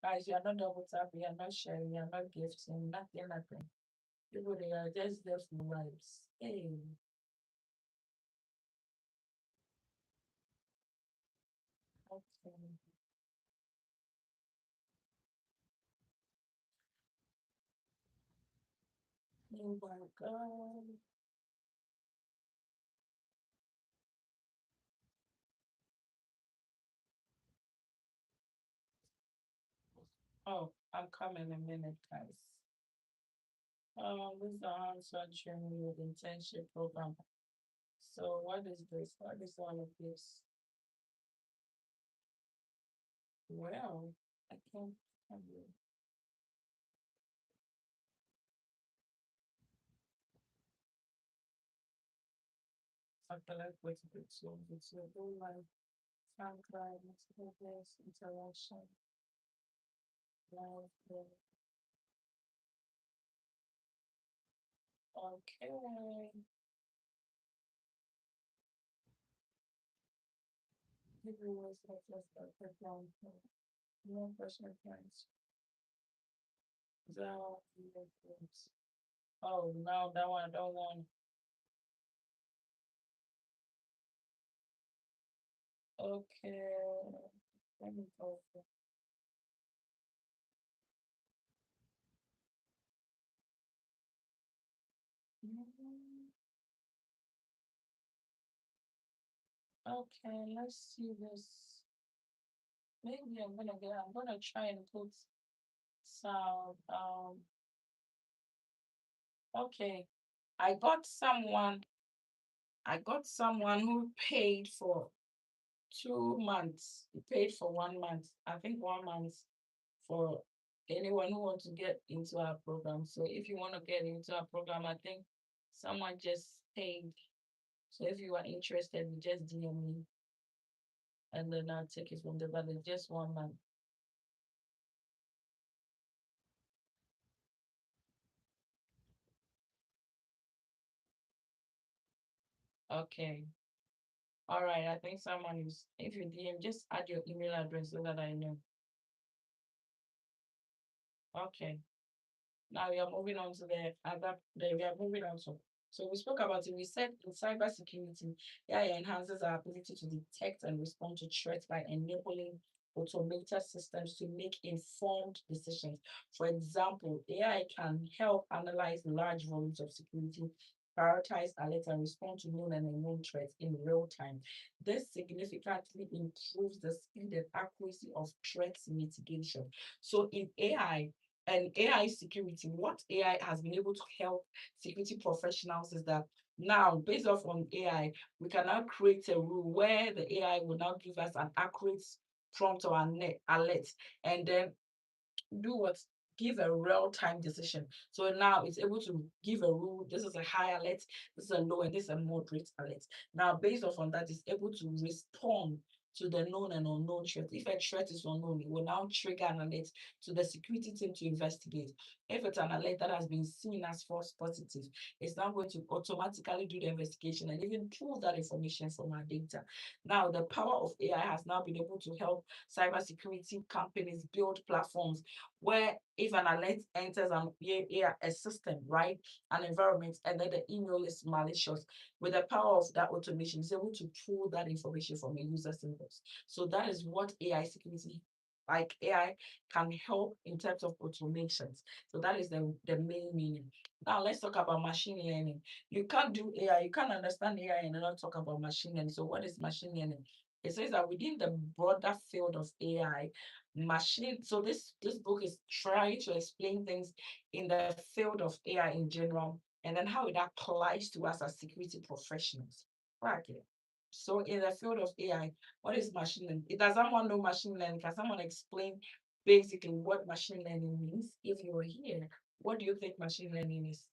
Guys, you are not double tapping, you are not sharing, you are not gifting, nothing. People, they are just there for vibes. Hey, okay. Oh my God. Oh, I'm coming in a minute, guys. This is the hands-on training with internship program. So what is this? What is all of this? Well, I can't tell you. Okay, let's wait a bit. So it's your whole life, SoundCloud, messages, interaction, live. Okay. People was like just a quick one. No personal friends. Zell, oh, no, that one I don't want. Okay. Let me go. Mm, Okay, let's see this. Maybe I'm gonna try and put some okay. I got someone I got someone who paid for 2 months. He paid for 1 month. I think 1 month for anyone who wants to get into our program. So if you want to get into our program, I think someone just paid. So if you are interested, you just DM me and then I'll take it from there. But it's just 1 month. Okay. All right. I think someone is, if you DM, just add your email address so that I know. Okay. Now we are moving on to the other, we are moving on to. So we spoke about it. We said in cybersecurity, AI enhances our ability to detect and respond to threats by enabling automated systems to make informed decisions. For example, AI can help analyze large volumes of security, prioritize alerts, and respond to known and unknown threats in real time. This significantly improves the speed and accuracy of threat mitigation. So in AI, and AI security, what AI has been able to help security professionals is that now, based off on AI, we can now create a rule where the AI will now give us an accurate prompt or alert, and then do what? Give a real time decision. So now it's able to give a rule. This is a high alert, this is a low, and this is a moderate alert. Now, based off on that, it's able to respond to the known and unknown threat. If a threat is unknown, it will now trigger an alert to the security team to investigate. If it's an alert that has been seen as false positive, it's now going to automatically do the investigation and even pull that information from our data. Now, the power of AI has now been able to help cybersecurity companies build platforms where if an alert enters a system, right, an environment, and then the email is malicious, with the power of that automation, is able to pull that information from a user's inbox. So that is what AI security, like AI, can help in terms of automations. So that is the main meaning. Now let's talk about machine learning. You can't do AI, you can't understand AI and not talk about machine learning. So what is machine learning? It says that within the broader field of AI, machine. So this book is trying to explain things in the field of AI in general, and then how it applies to us as security professionals. Okay. So in the field of AI, what is machine learning? Does someone know machine learning? Can someone explain basically what machine learning means? If you're here, what do you think machine learning is?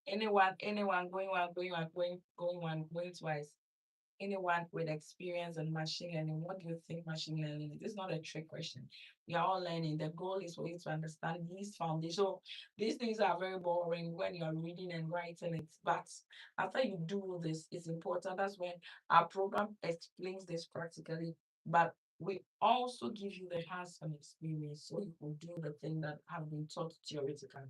Anyone going twice? Anyone with experience in machine learning, what do you think machine learning is? This is not a trick question. We are all learning. The goal is for you to understand these foundations. So these things are very boring when you're reading and writing it. But after you do this, it's important. That's when our program explains this practically. But we also give you the hands-on experience so you can do the thing that have been taught theoretically.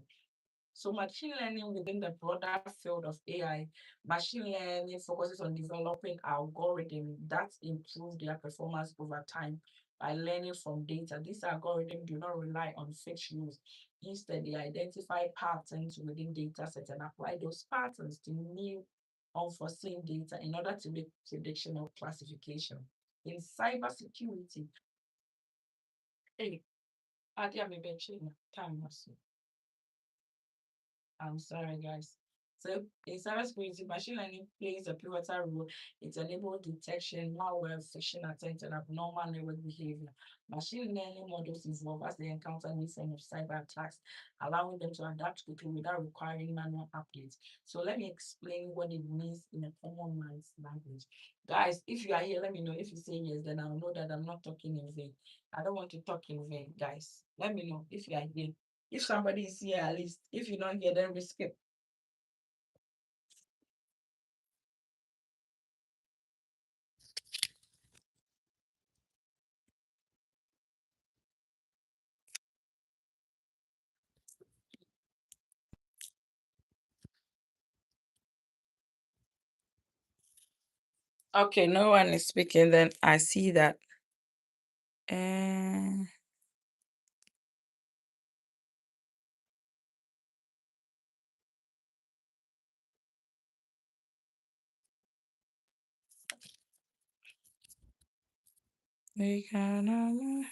So machine learning within the broader field of AI, machine learning focuses on developing algorithms that improve their performance over time by learning from data. These algorithms do not rely on fixed rules. Instead, they identify patterns within data sets and apply those patterns to new unforeseen data in order to make prediction or classification. In cybersecurity, hey, time. I'm sorry, guys. So in cybersecurity, machine learning plays a pivotal role. It enables detection, malware, phishing attempts, and abnormal network behavior. Machine learning models evolve as they encounter new forms of cyber attacks, allowing them to adapt quickly without requiring manual updates. So let me explain what it means in a common man's language. Guys, if you are here, let me know. If you say yes, then I'll know that I'm not talking in vain. I don't want to talk in vain, guys. Let me know if you are here. If somebody is here, at least. If you're not here, then we skip. Okay, no one is speaking. Then I see that. Uh, we can.